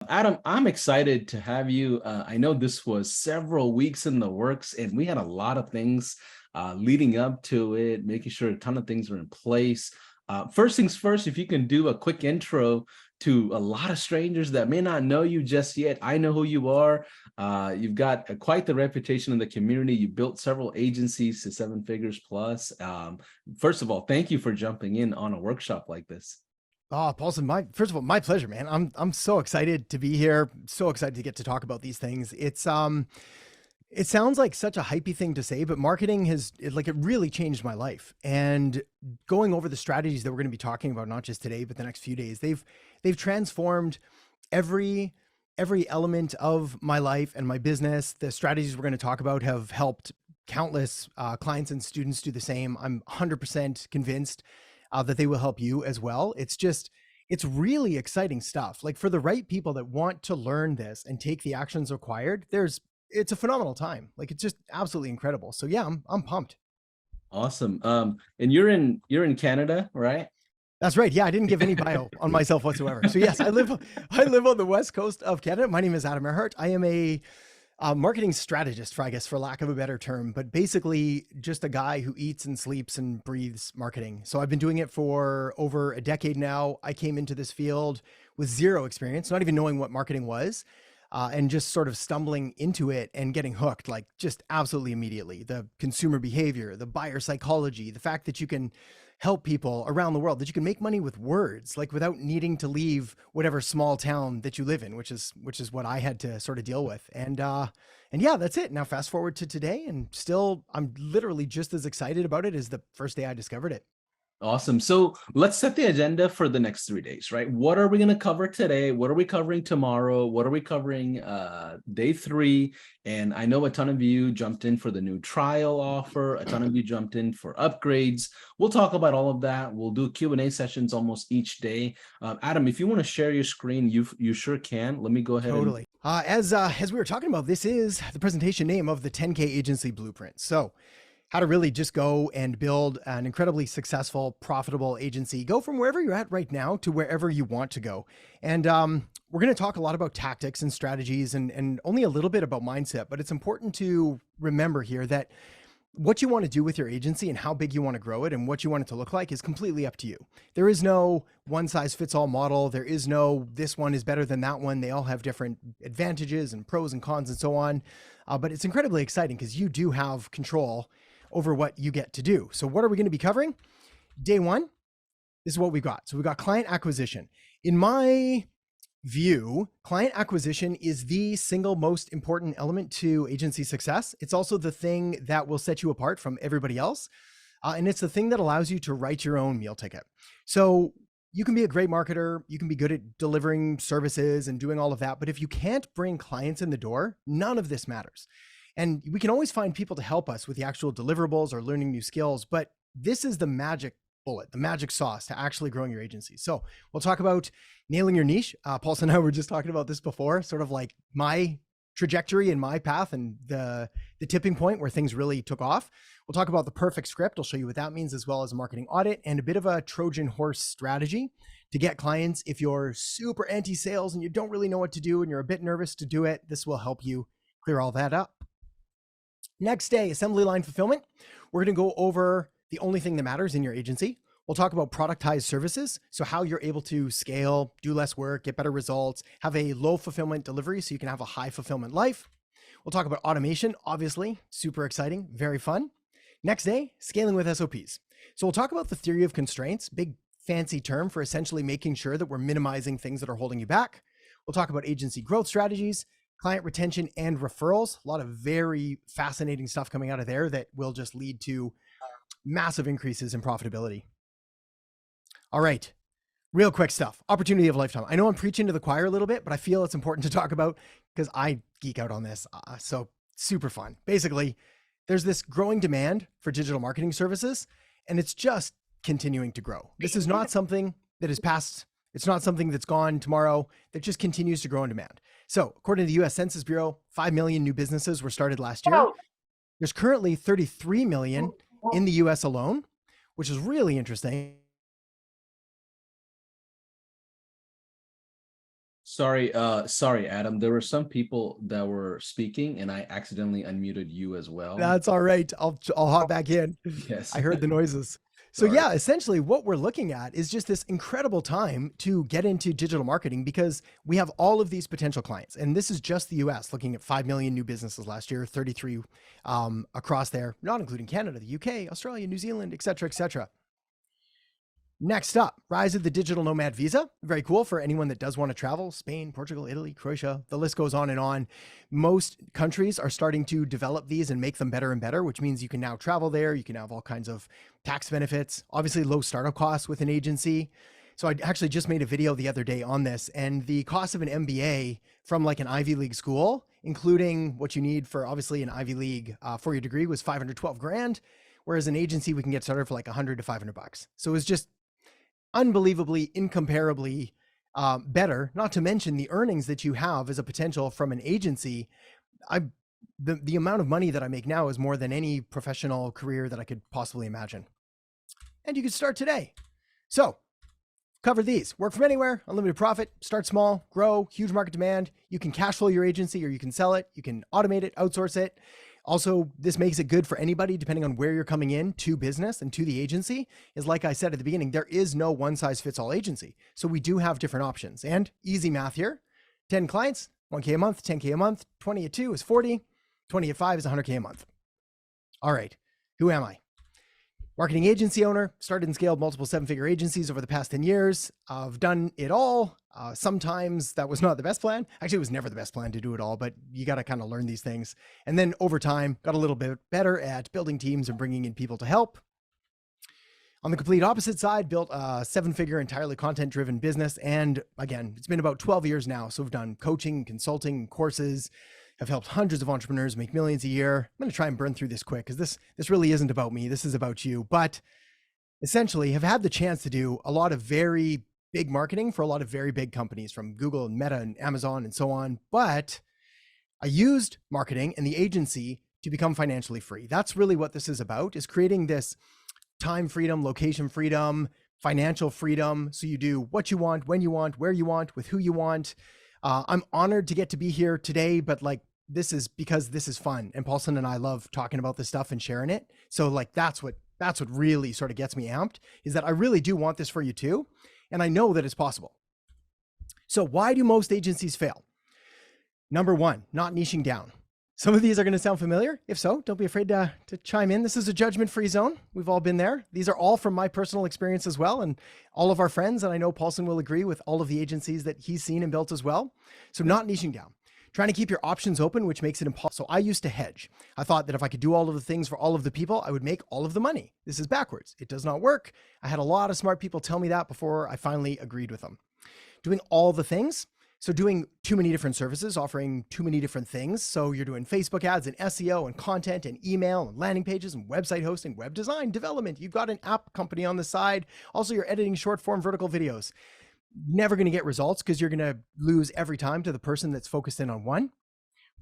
Adam, I'm excited to have you. I know this was several weeks in the works, and we had a lot of things leading up to it, making sure a ton of things are in place. First things first, if you can do a quick intro to a lot of strangers that may not know you just yet. I know who you are. You've got quite the reputation in the community. You built several agencies to seven figures plus. First of all, thank you for jumping in on a workshop like this. Oh, Paulson, first of all, my pleasure, man. I'm so excited to be here. So excited to get to talk about these things. It sounds like such a hypey thing to say, but marketing it really changed my life. And going over the strategies that we're going to be talking about, not just today, but the next few days, they've transformed every element of my life and my business. The strategies we're going to talk about have helped countless clients and students do the same. I'm 100% convinced that they will help you as well. It's really exciting stuff. Like, for the right people that want to learn this and take the actions required, it's a phenomenal time. Like, it's just absolutely incredible. So yeah, I'm pumped. Awesome. And you're in Canada, right? That's right. Yeah, I didn't give any bio on myself whatsoever. So yes, I live on the west coast of Canada. My name is Adam Erhart. I am a marketing strategist, for lack of a better term, but basically just a guy who eats and sleeps and breathes marketing. So I've been doing it for over a decade now. I came into this field with zero experience, not even knowing what marketing was, and just sort of stumbling into it and getting hooked, like, just absolutely immediately. The consumer behavior, the buyer psychology, the fact that you can help people around the world, that you can make money with words, like, without needing to leave whatever small town that you live in, which is what I had to sort of deal with. And yeah, that's it. Now fast forward to today, and still I'm literally just as excited about it as the first day I discovered it. Awesome. So let's set the agenda for the next 3 days, right? What are we going to cover today? What are we covering tomorrow? What are we covering day three? And I know a ton of you jumped in for the new trial offer. A ton of you jumped in for upgrades. We'll talk about all of that. We'll do Q&A sessions almost each day. Adam, if you want to share your screen, you sure can. Let me go ahead and Totally. As we were talking about, this is the presentation name of the 10K agency blueprint. So how to really just go and build an incredibly successful, profitable agency. Go from wherever you're at right now to wherever you want to go. And we're going to talk a lot about tactics and strategies, and only a little bit about mindset. But it's important to remember here that what you want to do with your agency and how big you want to grow it and what you want it to look like is completely up to you. There is no one size fits all model. There is no, this one is better than that one. They all have different advantages and pros and cons and so on. But it's incredibly exciting because you do have control over what you get to do. So what are we going to be covering? Day one, this is what we got. So we got client acquisition. In my view, client acquisition is the single most important element to agency success. It's also the thing that will set you apart from everybody else. And it's the thing that allows you to write your own meal ticket. So you can be a great marketer, you can be good at delivering services and doing all of that, but if you can't bring clients in the door, none of this matters. And we can always find people to help us with the actual deliverables or learning new skills, but this is the magic bullet, the magic sauce to actually growing your agency. So we'll talk about nailing your niche. Paulson and I were just talking about this before, sort of like my trajectory and my path and the tipping point where things really took off. We'll talk about the perfect script. I'll show you what that means, as well as a marketing audit and a bit of a Trojan horse strategy to get clients. If you're super anti-sales and you don't really know what to do and you're a bit nervous to do it, this will help you clear all that up. Next day, assembly line fulfillment. We're going to go over the only thing that matters in your agency. We'll talk about productized services. So how you're able to scale, do less work, get better results, have a low fulfillment delivery so you can have a high fulfillment life. We'll talk about automation, obviously, super exciting, very fun. Next day, scaling with SOPs. So we'll talk about the theory of constraints, big fancy term for essentially making sure that we're minimizing things that are holding you back. We'll talk about agency growth strategies, client retention, and referrals. A lot of very fascinating stuff coming out of there that will just lead to massive increases in profitability. All right, real quick stuff. Opportunity of a lifetime. I know I'm preaching to the choir a little bit, but I feel it's important to talk about because I geek out on this. So super fun. Basically, there's this growing demand for digital marketing services, and it's just continuing to grow. This is not something that is past. It's not something that's gone tomorrow. That just continues to grow in demand. So according to the US Census Bureau, 5 million new businesses were started last year. There's currently 33 million in the US alone, which is really interesting. Sorry, Adam. There were some people that were speaking and I accidentally unmuted you as well. That's all right. I'll hop back in. Yes. I heard the noises. So Sorry. yeah, essentially what we're looking at is just this incredible time to get into digital marketing because we have all of these potential clients. And this is just the US, looking at 5 million new businesses last year, 33 across there, not including Canada, the UK, Australia, New Zealand, et cetera, et cetera. Next up, rise of the digital nomad visa. Very cool for anyone that does want to travel. Spain, Portugal, Italy, Croatia, the list goes on and on. Most countries are starting to develop these and make them better and better, which means you can now travel there. You can have all kinds of tax benefits, obviously low startup costs with an agency. So I actually just made a video the other day on this, and the cost of an MBA from like an Ivy League school, including what you need for obviously an Ivy League 4-year degree, was 512 grand. Whereas an agency, we can get started for like 100 to 500 bucks. So it was just unbelievably, incomparably better, not to mention the earnings that you have as a potential from an agency. The amount of money that I make now is more than any professional career that I could possibly imagine. And you can start today. So cover these: work from anywhere, unlimited profit, start small, grow, huge market demand. You can cash flow your agency or you can sell it. You can automate it, outsource it. Also, this makes it good for anybody, depending on where you're coming in to business and to the agency. Is like I said at the beginning, there is no one size fits all agency. So we do have different options. And easy math here: 10 clients, 1K a month, 10K a month, 20 at 2 is 40, 20 at 5 is 100K a month. All right, who am I? Marketing agency owner, started and scaled multiple 7-figure agencies over the past 10 years. I've done it all. Sometimes that was not the best plan. Actually, it was never the best plan to do it all, but you got to kind of learn these things. And then over time, got a little bit better at building teams and bringing in people to help. On the complete opposite side, built a 7-figure entirely content-driven business. And again, it's been about 12 years now. So we've done coaching, consulting, courses, have helped hundreds of entrepreneurs make millions a year. I'm going to try and burn through this quick because this really isn't about me. This is about you. But essentially have had the chance to do a lot of very big marketing for a lot of very big companies, from Google and Meta and Amazon and so on. But I used marketing and the agency to become financially free. That's really what this is about, is creating this time freedom, location freedom, financial freedom. So you do what you want, when you want, where you want, with who you want. I'm honored to get to be here today, but like, this is because this is fun. And Paulson and I love talking about this stuff and sharing it. So like, that's what really sort of gets me amped, is that I really do want this for you too. And I know that it's possible. So why do most agencies fail? Number one, not niching down. Some of these are going to sound familiar. If so, don't be afraid to chime in. This is a judgment-free zone. We've all been there. These are all from my personal experience as well, and all of our friends. And I know Paulson will agree with all of the agencies that he's seen and built as well. So not niching down. Trying to keep your options open, which makes it impossible. So I used to hedge. I thought that if I could do all of the things for all of the people, I would make all of the money. This is backwards. It does not work. I had a lot of smart people tell me that before I finally agreed with them. Doing all the things. So doing too many different services, offering too many different things. So you're doing Facebook ads and SEO and content and email and landing pages and website hosting, web design, development. You've got an app company on the side. Also, you're editing short form vertical videos. Never going to get results because you're going to lose every time to the person that's focused in on one.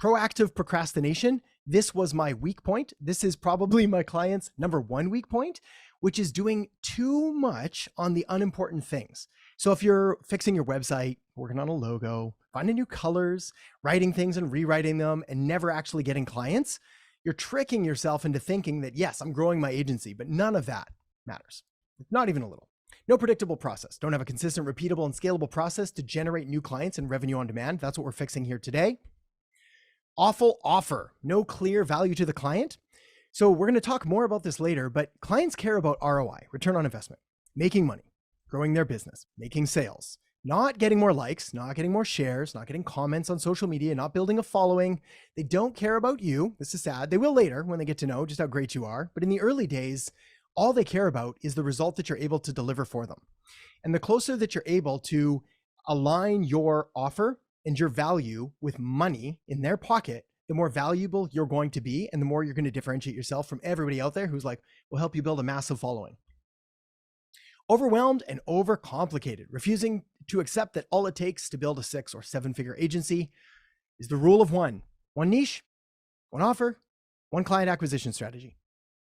Proactive procrastination. This was my weak point. This is probably my client's number one weak point, which is doing too much on the unimportant things. So if you're fixing your website, working on a logo, finding new colors, writing things and rewriting them, and never actually getting clients, you're tricking yourself into thinking that, yes, I'm growing my agency, but none of that matters. Not even a little. No predictable process. Don't have a consistent, repeatable, and scalable process to generate new clients and revenue on demand. That's what we're fixing here today. Awful offer. No clear value to the client. So we're going to talk more about this later, but clients care about ROI, return on investment, making money, growing their business, making sales, not getting more likes, not getting more shares, not getting comments on social media, not building a following. They don't care about you. This is sad. They will later when they get to know just how great you are. But in the early days, all they care about is the result that you're able to deliver for them. And the closer that you're able to align your offer and your value with money in their pocket, the more valuable you're going to be, and the more you're going to differentiate yourself from everybody out there who's like, we'll help you build a massive following. Overwhelmed and overcomplicated, refusing to accept that all it takes to build a 6 or 7-figure agency is the rule of one niche, one offer, one client acquisition strategy.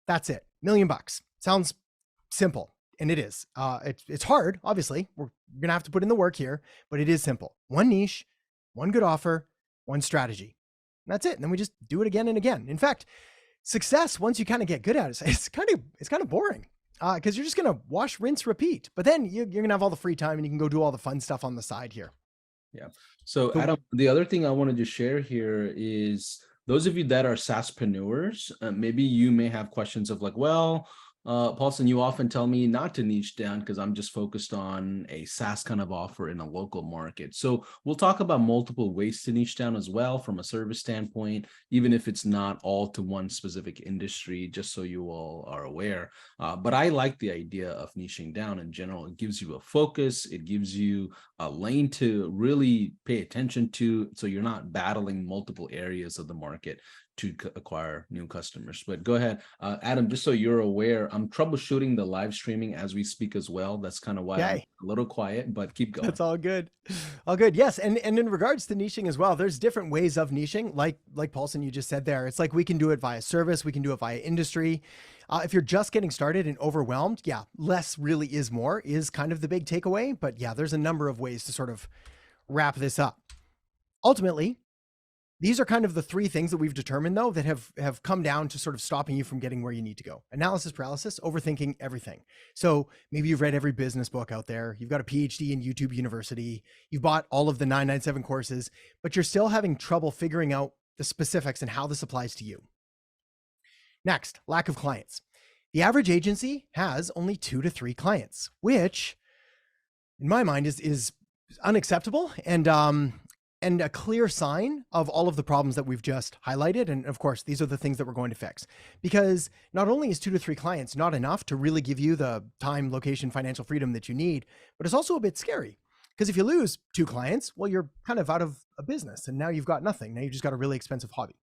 That's it. $1 million. Sounds simple. And it is. It's hard, obviously. We're going to have to put in the work here, but it is simple. One niche, one good offer, one strategy. And that's it. And then we just do it again and again. In fact, success, once you kind of get good at it, it's kind of boring because you're just going to wash, rinse, repeat. But then you're going to have all the free time and you can go do all the fun stuff on the side here. Yeah. So Adam, the other thing I wanted to share here is those of you that are SaaSpreneurs, maybe you may have questions of like, well, Paulson, you often tell me not to niche down because I'm just focused on a SaaS kind of offer in a local market. So we'll talk about multiple ways to niche down as well from a service standpoint, even if it's not all to one specific industry, just so you all are aware. But I like the idea of niching down in general. It gives you a focus. It gives you a lane to really pay attention to, so you're not battling multiple areas of the market to acquire new customers. But go ahead, Adam, just so you're aware, I'm troubleshooting the live streaming as we speak as well. That's kind of why I'm a little quiet, but keep going. That's all good. All good. Yes. And in regards to niching as well, there's different ways of niching, like Paulson, you just said there. It's like we can do it via service, we can do it via industry. If you're just getting started and overwhelmed, yeah, less really is more is kind of the big takeaway. But yeah, there's a number of ways to sort of wrap this up. Ultimately, these are kind of the three things that we've determined, though, that have come down to sort of stopping you from getting where you need to go. Analysis paralysis, overthinking everything. So maybe you've read every business book out there. You've got a PhD in YouTube University. You've bought all of the 997 courses, but you're still having trouble figuring out the specifics and how this applies to you. Next, lack of clients. The average agency has only 2 to 3 clients, which in my mind is unacceptable and a clear sign of all of the problems that we've just highlighted. And of course, these are the things that we're going to fix, because not only is 2 to 3 clients not enough to really give you the time, location, financial freedom that you need, but it's also a bit scary, because if you lose 2 clients, well, you're kind of out of a business and now you've got nothing. Now you've just got a really expensive hobby.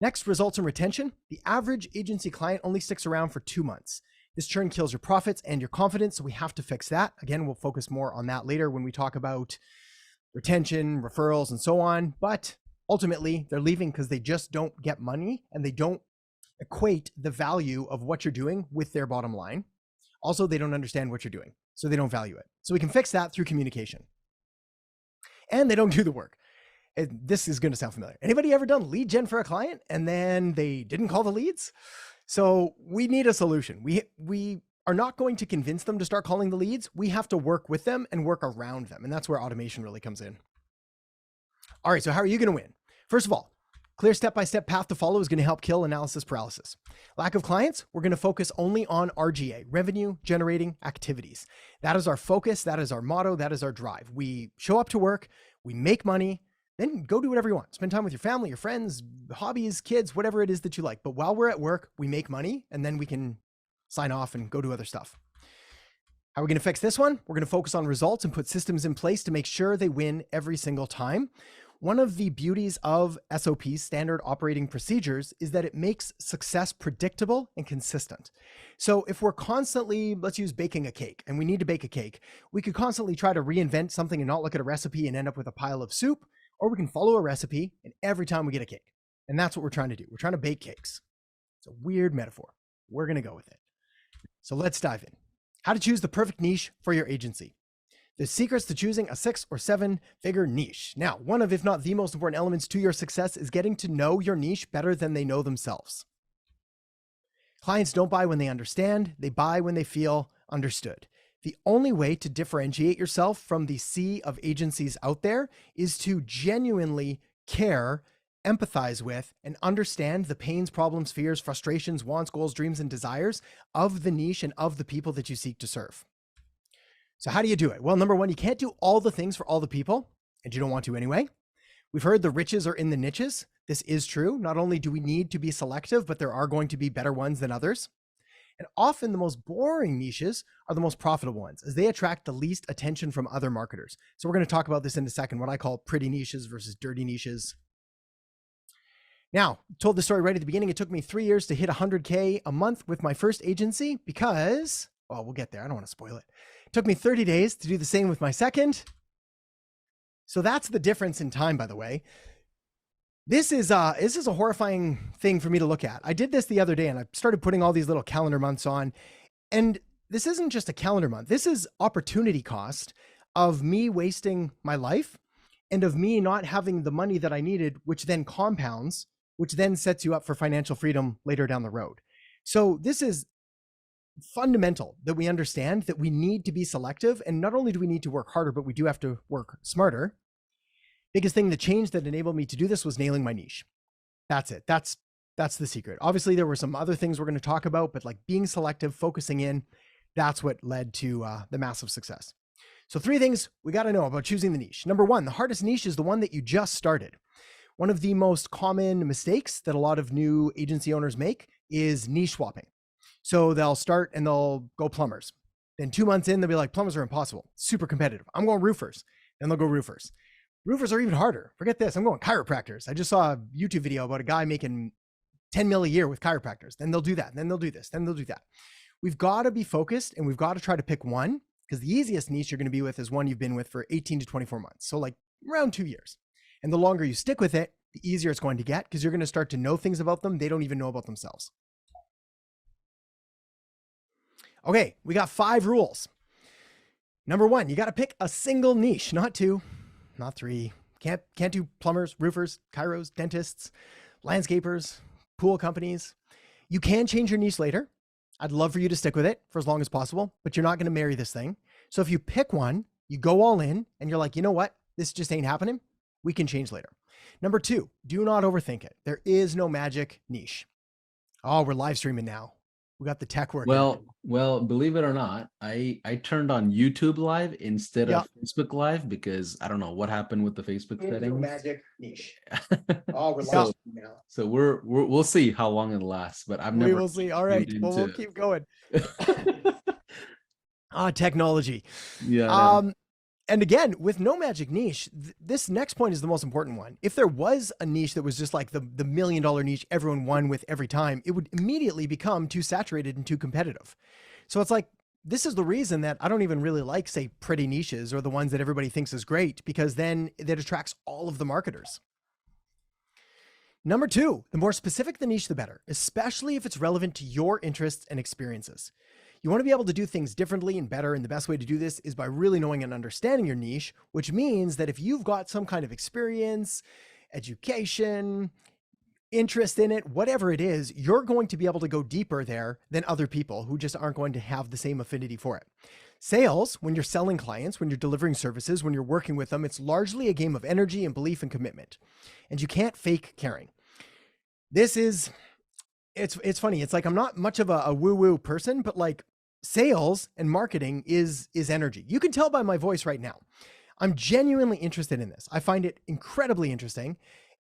Next, results and retention. The average agency client only sticks around for 2 months. This churn kills your profits and your confidence. So we have to fix that. Again, we'll focus more on that later when we talk about retention, referrals, and so on. But ultimately, they're leaving because they just don't get money and they don't equate the value of what you're doing with their bottom line. Also, they don't understand what you're doing, so they don't value it. So we can fix that through communication. And they don't do the work. This is going to sound familiar. Anybody ever done lead gen for a client and then they didn't call the leads? So we need a solution. We are not going to convince them to start calling the leads. We have to work with them and work around them. And that's where automation really comes in. All right, so how are you going to win? First of all, clear step-by-step path to follow is going to help kill analysis paralysis. Lack of clients, we're going to focus only on RGA, revenue generating activities. That is our focus. That is our motto. That is our drive. We show up to work, we make money, then go do whatever you want. Spend time with your family, your friends, hobbies, kids, whatever it is that you like. But while we're at work, we make money and then we can sign off and go do other stuff. How are we going to fix this one? We're going to focus on results and put systems in place to make sure they win every single time. One of the beauties of SOPs, standard operating procedures, is that it makes success predictable and consistent. So if we're constantly, let's use baking a cake, and we need to bake a cake, we could constantly try to reinvent something and not look at a recipe and end up with a pile of soup, or we can follow a recipe and every time we get a cake. And that's what we're trying to do. We're trying to bake cakes. It's a weird metaphor. We're going to go with it. So let's dive in. How to choose the perfect niche for your agency. The secrets to choosing a 6 or 7 figure niche. Now, one of, if not the most important elements to your success is getting to know your niche better than they know themselves. Clients don't buy when they understand, they buy when they feel understood. The only way to differentiate yourself from the sea of agencies out there is to genuinely care, empathize with, and understand the pains, problems, fears, frustrations, wants, goals, dreams, and desires of the niche and of the people that you seek to serve. So how do you do it? Well, number one, you can't do all the things for all the people, and you don't want to anyway. We've heard the riches are in the niches. This is true. Not only do we need to be selective, but there are going to be better ones than others. And often the most boring niches are the most profitable ones, as they attract the least attention from other marketers. So we're going to talk about this in a second, what I call pretty niches versus dirty niches. Now, told the story right at the beginning. It took me 3 years to hit 100K a month with my first agency because, well, we'll get there. I don't want to spoil it. It took me 30 days to do the same with my second. So that's the difference in time, by the way. This is a horrifying thing for me to look at. I did this the other day and I started putting all these little calendar months on, and this isn't just a calendar month. This is opportunity cost of me wasting my life and of me not having the money that I needed, which then compounds, which then sets you up for financial freedom later down the road. So this is fundamental that we understand that we need to be selective. And not only do we need to work harder, but we do have to work smarter. Biggest thing, the change that enabled me to do this was nailing my niche. That's it. That's the secret. Obviously, there were some other things we're going to talk about, but like being selective, focusing in, that's what led to the massive success. So 3 things we got to know about choosing the niche. Number 1, the hardest niche is the one that you just started. One of the most common mistakes that a lot of new agency owners make is niche swapping. So they'll start and they'll go plumbers. Then 2 months in, they'll be like, plumbers are impossible, super competitive. I'm going roofers. Then they'll go roofers. Roofers are even harder. Forget this. I'm going chiropractors. I just saw a YouTube video about a guy making 10 mil a year with chiropractors. Then they'll do that. Then they'll do this. Then they'll do that. We've got to be focused and we've got to try to pick one, because the easiest niche you're going to be with is one you've been with for 18 to 24 months. So like around 2 years. And the longer you stick with it, the easier it's going to get, because you're going to start to know things about them they don't even know about themselves. Okay, we got 5 rules. Number 1, you got to pick a single niche, not 2, not 3. Can't do plumbers, roofers, chiros, dentists, landscapers, pool companies. You can change your niche later. I'd love for you to stick with it for as long as possible, but you're not going to marry this thing. So if you pick one, you go all in and you're like, you know what? This just ain't happening. We can change later. Number 2, do not overthink it. There is no magic niche. Oh, we're live streaming now. We got the tech working. Well, believe it or not, I turned on YouTube Live instead of Facebook Live because I don't know what happened with the Facebook settings. No magic niche. Oh, we're live now. So we'll see how long it lasts, but we will see. All right. Well, we'll keep going. Technology. Yeah. And again, with no magic niche, this next point is the most important one. If there was a niche that was just like the $1 million niche everyone won with every time, it would immediately become too saturated and too competitive. So it's like, this is the reason that I don't even really like, say, pretty niches or the ones that everybody thinks is great, because then that attracts all of the marketers. Number 2, the more specific the niche, the better, especially if it's relevant to your interests and experiences. You want to be able to do things differently and better, and the best way to do this is by really knowing and understanding your niche, which means that if you've got some kind of experience, education, interest in it, whatever it is, you're going to be able to go deeper there than other people who just aren't going to have the same affinity for it. Sales, when you're selling clients, when you're delivering services, when you're working with them, it's largely a game of energy and belief and commitment. And you can't fake caring. This is... It's funny. It's like, I'm not much of a woo-woo person, but like sales and marketing is energy. You can tell by my voice right now. I'm genuinely interested in this. I find it incredibly interesting.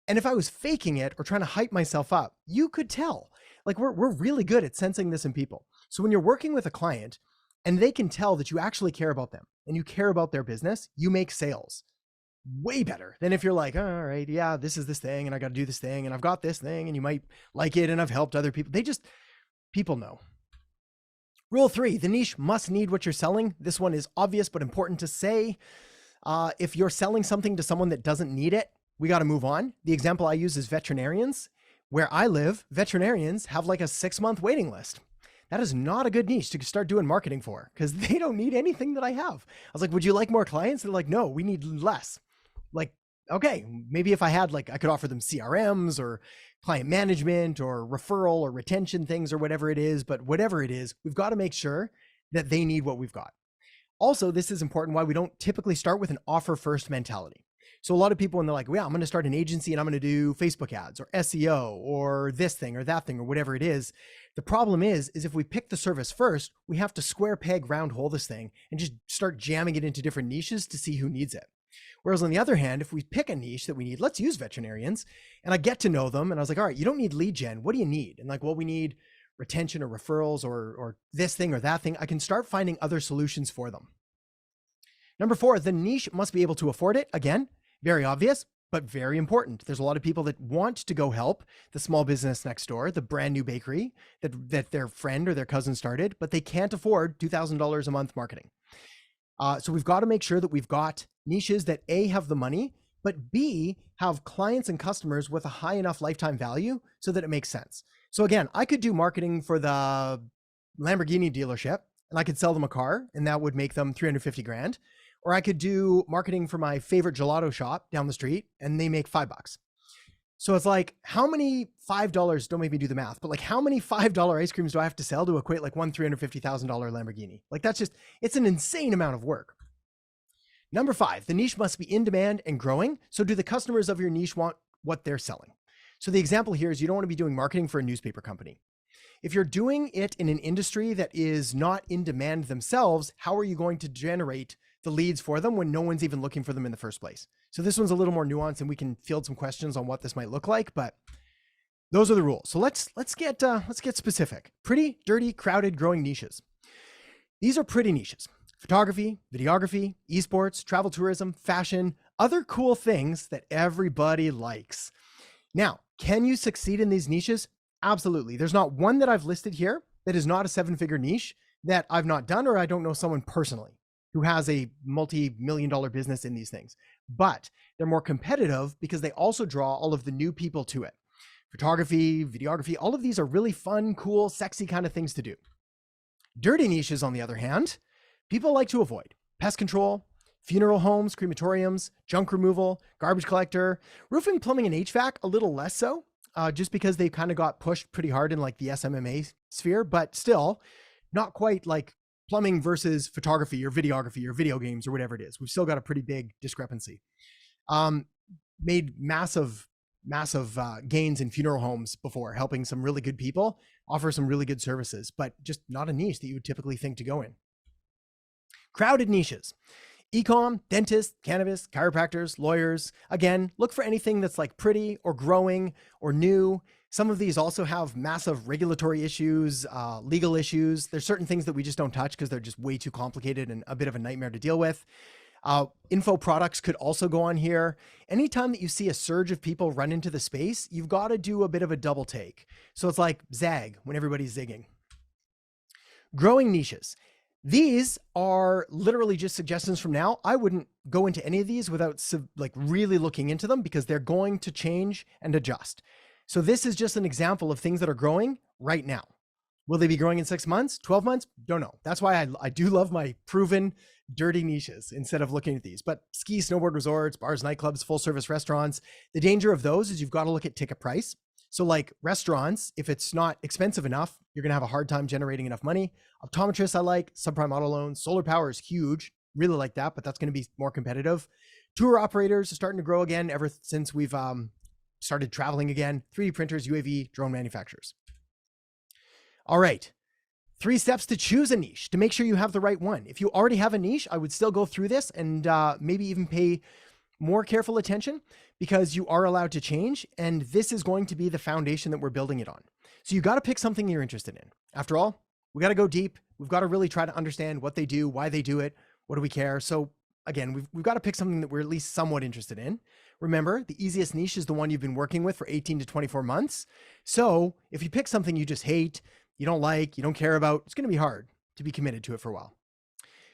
And if I was faking it or trying to hype myself up, you could tell. Like we're really good at sensing this in people. So when you're working with a client and they can tell that you actually care about them and you care about their business, you make sales way better than if you're like, oh, all right, yeah, this is this thing and I got to do this thing and I've got this thing and you might like it and I've helped other people. People know. Rule 3, the niche must need what you're selling. This one is obvious, but important to say. If you're selling something to someone that doesn't need it, we got to move on. The example I use is veterinarians. Where I live, veterinarians have like a 6-month waiting list. That is not a good niche to start doing marketing for, because they don't need anything that I have. I was like, would you like more clients? They're like, no, we need less. Like, okay, maybe if I had like, I could offer them CRMs or client management or referral or retention things or whatever it is. But whatever it is, we've got to make sure that they need what we've got. Also, this is important why we don't typically start with an offer first mentality. So a lot of people, when they're like, well, I'm going to start an agency and I'm going to do Facebook ads or SEO or this thing or that thing or whatever it is. The problem is if we pick the service first, we have to square peg round hole this thing and just start jamming it into different niches to see who needs it. Whereas on the other hand, if we pick a niche that we need, let's use veterinarians, and I get to know them and I was like, all right, you don't need lead gen. What do you need? And like, well, we need retention or referrals or this thing or that thing. I can start finding other solutions for them. Number 4, the niche must be able to afford it. Again, very obvious, but very important. There's a lot of people that want to go help the small business next door, the brand new bakery that their friend or their cousin started, but they can't afford $2,000 a month marketing. So we've got to make sure that we've got niches that A, have the money, but B, have clients and customers with a high enough lifetime value so that it makes sense. So again, I could do marketing for the Lamborghini dealership and I could sell them a car and that would make them 350 grand. Or I could do marketing for my favorite gelato shop down the street and they make $5. So it's like, how many $5, don't make me do the math, but like how many $5 ice creams do I have to sell to equate like one $350,000 Lamborghini? Like that's just, it's an insane amount of work. Number 5, the niche must be in demand and growing. So do the customers of your niche want what they're selling? So the example here is you don't want to be doing marketing for a newspaper company. If you're doing it in an industry that is not in demand themselves, how are you going to generate the leads for them when no one's even looking for them in the first place? So this one's a little more nuanced and we can field some questions on what this might look like, but those are the rules. So let's get specific. Pretty, dirty, crowded, growing niches. These are pretty niches. Photography, videography, esports, travel tourism, fashion, other cool things that everybody likes. Now, can you succeed in these niches? Absolutely. There's not one that I've listed here that is not a 7-figure niche that I've not done, or I don't know someone personally who has a multi-million-dollar business in these things. But they're more competitive because they also draw all of the new people to it. Photography, videography, all of these are really fun, cool, sexy kind of things to do. Dirty niches, on the other hand, people like to avoid. Pest control, funeral homes, crematoriums, junk removal, garbage collector, roofing, plumbing, and HVAC, a little less so, just because they kind of got pushed pretty hard in like the SMMA sphere, but still not quite like plumbing versus photography or videography or video games or whatever it is. We've still got a pretty big discrepancy. Made massive gains in funeral homes before, helping some really good people, offer some really good services, but just not a niche that you would typically think to go in. Crowded niches. E-com, dentists, cannabis, chiropractors, lawyers. Again, look for anything that's like pretty or growing or new. Some of these also have massive regulatory issues, legal issues. There's certain things that we just don't touch because they're just way too complicated and a bit of a nightmare to deal with. Info products could also go on here. Anytime that you see a surge of people run into the space, you've got to do a bit of a double take. So it's like zag when everybody's zigging. Growing niches. These are literally just suggestions from now. I wouldn't go into any of these without like really looking into them because they're going to change and adjust. So this is just an example of things that are growing right now. Will they be growing in 6 months, 12 months? Don't know. That's why I do love my proven dirty niches instead of looking at these. But ski, snowboard resorts, bars, nightclubs, full service restaurants. The danger of those is you've got to look at ticket price. So like restaurants, if it's not expensive enough, you're going to have a hard time generating enough money. Optometrists I like, subprime auto loans, solar power is huge. Really like that, but that's going to be more competitive. Tour operators are starting to grow again ever since we've started traveling again. 3D printers, UAV, drone manufacturers. All right. 3 steps to choose a niche to make sure you have the right one. If you already have a niche, I would still go through this and maybe even pay more careful attention because you are allowed to change. And this is going to be the foundation that we're building it on. So you got to pick something you're interested in. After all, we got to go deep. We've got to really try to understand what they do, why they do it. What do we care? So again, we've got to pick something that we're at least somewhat interested in. Remember, the easiest niche is the one you've been working with for 18 to 24 months. So if you pick something you just hate, you don't like, you don't care about, it's going to be hard to be committed to it for a while.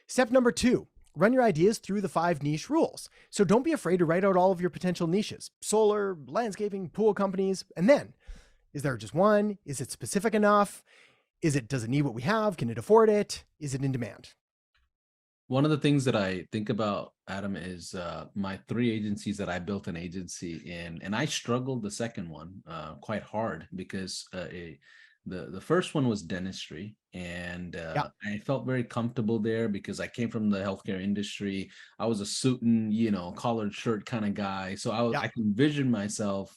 Step number 2, run your ideas through the 5 niche rules. So don't be afraid to write out all of your potential niches: solar, landscaping, pool companies. And then, is there just one? Is it specific enough? Does it need what we have? Can it afford it? Is it in demand? One of the things that I think about, Adam, is my 3 agencies that I built an agency in, and I struggled the second one quite hard because the first one was dentistry, and I felt very comfortable there because I came from the healthcare industry. I was a suit and collared shirt kind of guy, so I can envision myself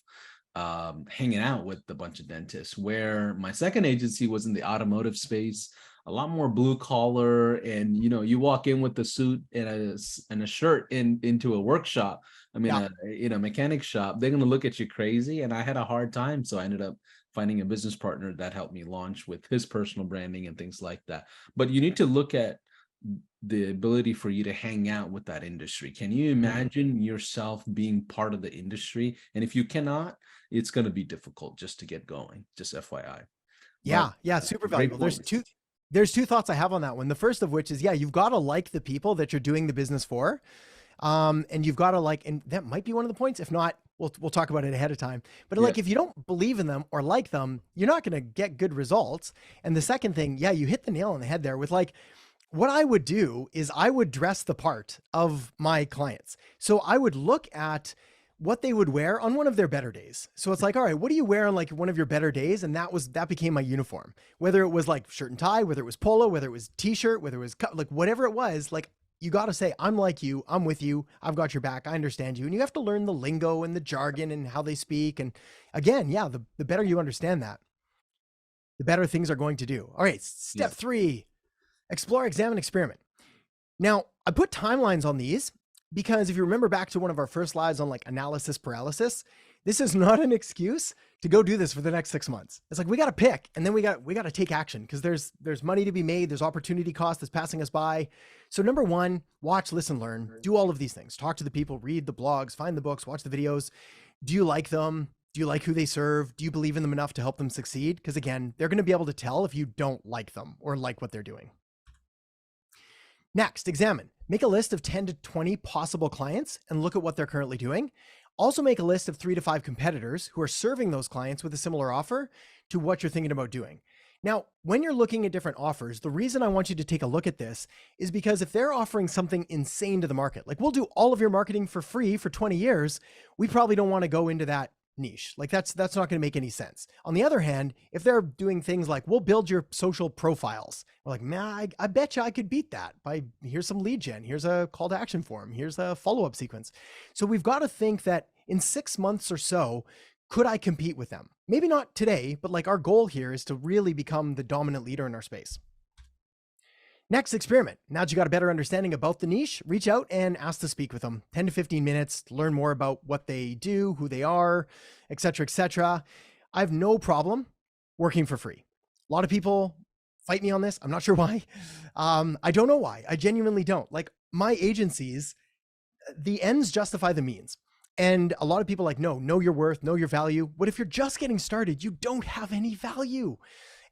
hanging out with a bunch of dentists. Where my second agency was in the automotive space, a lot more blue collar, and you walk in with the suit and a shirt into a workshop. I mean, a mechanic shop, they're gonna look at you crazy. And I had a hard time, so I ended up finding a business partner that helped me launch with his personal branding and things like that. But you need to look at the ability for you to hang out with that industry. Can you imagine yourself being part of the industry? And if you cannot, it's going to be difficult just to get going. Just FYI. Yeah, super valuable. There's two thoughts I have on that one. The first of which is, you've got to like the people that you're doing the business for. And you've got to and that might be one of the points. If not, we'll talk about it ahead of time. But Yeah. like, if you don't believe in them or like them, you're not going to get good results. And the second thing, yeah, you hit the nail on the head there with like, what I would do is I would dress the part of my clients. So I would look at what they would wear on one of their better days. So it's like, all right, what do you wear on like one of your better days? And that became my uniform. Whether it was like shirt and tie, whether it was polo, whether it was t-shirt, whether it was like whatever it was, like you got to say, I'm like you, I'm with you, I've got your back, I understand you. And you have to learn the lingo and the jargon and how they speak. And again, yeah, the better you understand that, the better things are going to do. All right, Yeah. step 3, explore, examine, experiment. Now, I put timelines on these because if you remember back to one of our first slides on like analysis paralysis, this is not an excuse to go do this for the next 6 months. It's like we got to pick, and then we got to take action because there's money to be made, there's opportunity cost that's passing us by. So number 1, watch, listen, learn, do all of these things. Talk to the people, read the blogs, find the books, watch the videos. Do you like them? Do you like who they serve? Do you believe in them enough to help them succeed? Because again, they're going to be able to tell if you don't like them or like what they're doing. Next, examine. Make a list of 10 to 20 possible clients and look at what they're currently doing. Also make a list of 3 to 5 competitors who are serving those clients with a similar offer to what you're thinking about doing. Now, when you're looking at different offers, the reason I want you to take a look at this is because if they're offering something insane to the market, like we'll do all of your marketing for free for 20 years, we probably don't want to go into that niche. Like that's not going to make any sense. On the other hand, if they're doing things like we'll build your social profiles, we're like, man, I bet you I could beat that by here's some lead gen, here's a call to action form, here's a follow-up sequence. So we've got to think that in 6 months or so, could I compete with them? Maybe not today, but like our goal here is to really become the dominant leader in our space. Next, experiment. Now that you got a better understanding about the niche, reach out and ask to speak with them. 10 to 15 minutes to learn more about what they do, who they are, etc., etc. I have no problem working for free. A lot of people fight me on this. I'm not sure why. I don't know why. I genuinely don't. Like my agencies, the ends justify the means. And a lot of people like, no, know your worth, know your value. What if you're just getting started? You don't have any value.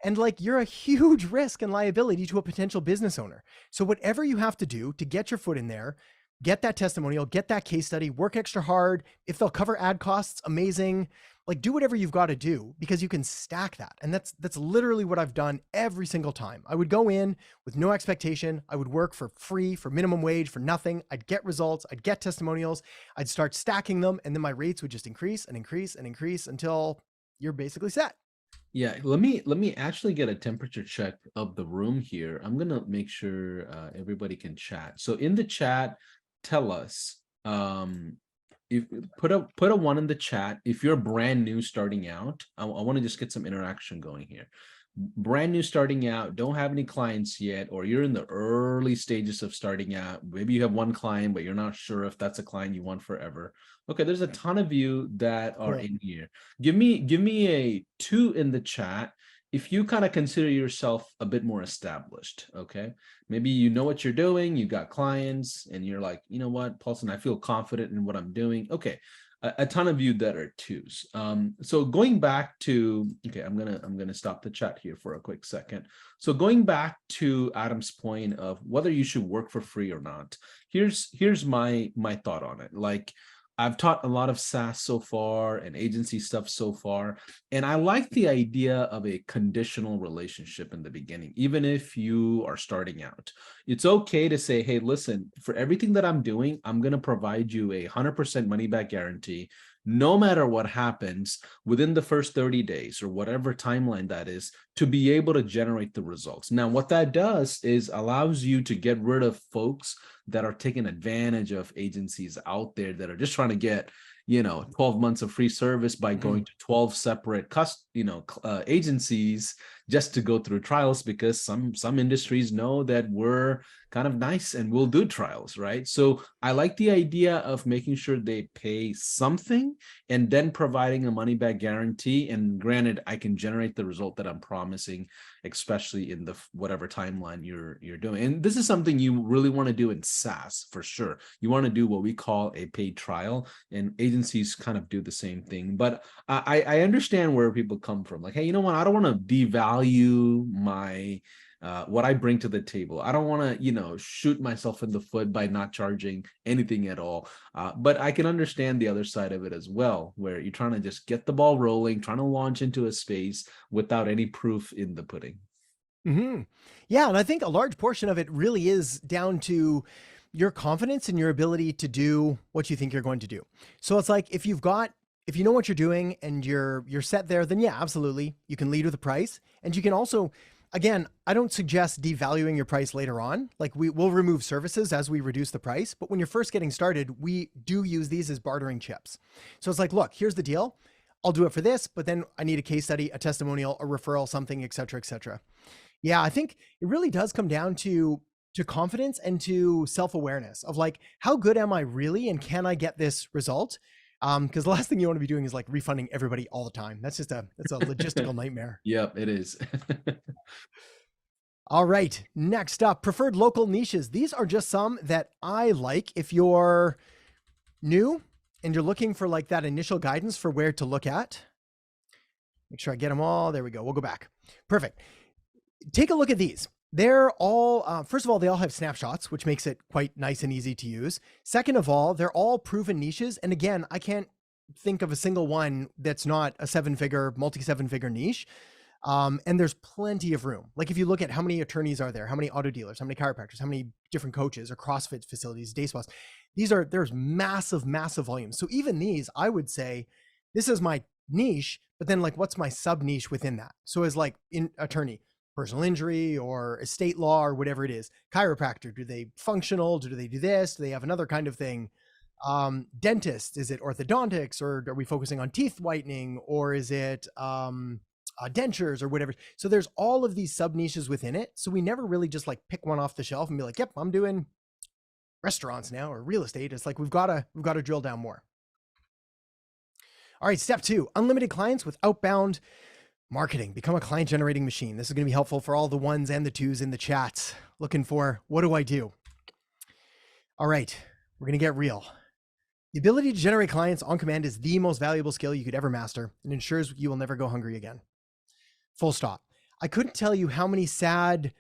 And like you're a huge risk and liability to a potential business owner. So whatever you have to do to get your foot in there, get that testimonial, get that case study, work extra hard. If they'll cover ad costs, amazing. Like do whatever you've got to do because you can stack that. And that's literally what I've done every single time. I would go in with no expectation. I would work for free, for minimum wage, for nothing. I'd get results. I'd get testimonials. I'd start stacking them. And then my rates would just increase and increase and increase until you're basically set. Yeah, let me actually get a temperature check of the room here. I'm gonna make sure everybody can chat. So in the chat, tell us if put a 1 in the chat if you're brand new starting out. I want to just get some interaction going here. Brand new starting out, don't have any clients yet, or you're in the early stages of starting out. Maybe you have 1 client, but you're not sure if that's a client you want forever. Okay, there's a ton of you that are Cool. in here. Give me a 2 in the chat if you kind of consider yourself a bit more established. Okay, maybe you know what you're doing, you got clients, and you're like, you know what, Paulson, I feel confident in what I'm doing. Okay, a ton of you that are 2s. So going back to, okay, I'm gonna stop the chat here for a quick second. So going back to Adam's point of whether you should work for free or not, here's my thought on it. Like I've taught a lot of SaaS so far and agency stuff so far, and I like the idea of a conditional relationship in the beginning, even if you are starting out. It's okay to say, hey, listen, for everything that I'm doing, I'm going to provide you 100% money back guarantee, no matter what happens within the first 30 days or whatever timeline that is, to be able to generate the results. Now, what that does is allows you to get rid of folks that are taking advantage of agencies out there that are just trying to get 12 months of free service by going to 12 separate agencies just to go through trials, because some industries know that we're kind of nice and we'll do trials, right? So I like the idea of making sure they pay something and then providing a money back guarantee. And granted, I can generate the result that I'm promising, especially in the whatever timeline you're doing. And this is something you really want to do in SaaS for sure. You want to do what we call a paid trial, and agencies kind of do the same thing. But I understand where people come from. Like, hey, you know what? I don't want to devalue my what I bring to the table. I don't want to, shoot myself in the foot by not charging anything at all. But I can understand the other side of it as well, where you're trying to just get the ball rolling, trying to launch into a space without any proof in the pudding. Yeah. And I think a large portion of it really is down to your confidence and your ability to do what you think you're going to do. So it's like, if you know what you're doing and you're set there, then yeah, absolutely. You can lead with a price, and you can also, again, I don't suggest devaluing your price later on. Like, will remove services as we reduce the price. But when you're first getting started, we do use these as bartering chips. So it's like, look, here's the deal. I'll do it for this, but then I need a case study, a testimonial, a referral, something, et cetera, et cetera. Yeah, I think it really does come down to confidence and to self-awareness of like, how good am I really, and can I get this result? Because the last thing you want to be doing is like refunding everybody all the time. That's a logistical nightmare. Yep, it is. All right, next up, preferred local niches. These are just some that I like. If you're new and you're looking for like that initial guidance for where to look at, make sure I get them all. There we go. We'll go back. Perfect. Take a look at these. They're all, first of all, they all have snapshots, which makes it quite nice and easy to use. Second of all, they're all proven niches. And again, I can't think of a single one that's not a multi-7-figure niche. And there's plenty of room. Like, if you look at how many attorneys are there, how many auto dealers, how many chiropractors, how many different coaches or CrossFit facilities, day spas, there's massive, massive volumes. So even these, I would say, this is my niche, but then like, what's my sub niche within that? So as like in attorney, personal injury or estate law or whatever it is, chiropractor, do they functional? Do they do this? Do they have another kind of thing? Dentist, is it orthodontics, or are we focusing on teeth whitening, or is it dentures or whatever? So there's all of these sub niches within it. So we never really just like pick one off the shelf and be like, yep, I'm doing restaurants now or real estate. It's like, we've got to drill down more. All right, step 2, unlimited clients with outbound marketing. Become a client generating machine. This is going to be helpful for all the ones and the twos in the chats looking for, what do I do? All right, we're going to get real. The ability to generate clients on command is the most valuable skill you could ever master, and ensures you will never go hungry again. Full stop. I couldn't tell you how many sad,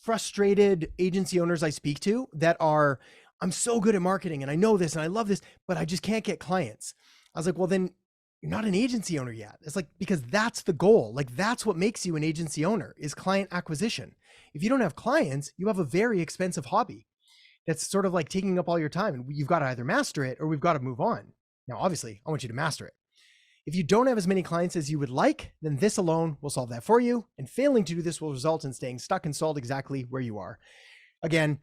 frustrated agency owners I speak to that are, I'm so good at marketing and I know this and I love this, but I just can't get clients. I was like, well, then you're not an agency owner yet. It's like, because that's the goal. Like, that's what makes you an agency owner, is client acquisition. If you don't have clients, you have a very expensive hobby that's sort of like taking up all your time, and you've got to either master it or we've got to move on. Now, obviously, I want you to master it. If you don't have as many clients as you would like, then this alone will solve that for you. And failing to do this will result in staying stuck and stalled exactly where you are. Again,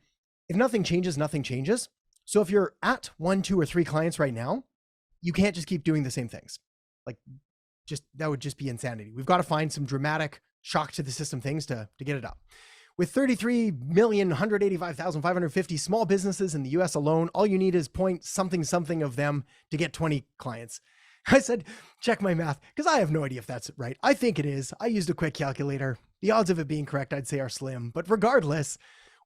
if nothing changes, nothing changes. So if you're at 1, 2, or 3 clients right now, you can't just keep doing the same things. Like, that would just be insanity. We've got to find some dramatic shock to the system things to get it up. With 33,185,550 small businesses in the US alone, all you need is point something of them to get 20 clients. I said, check my math, because I have no idea if that's right. I think it is. I used a quick calculator. The odds of it being correct, I'd say, are slim. But regardless,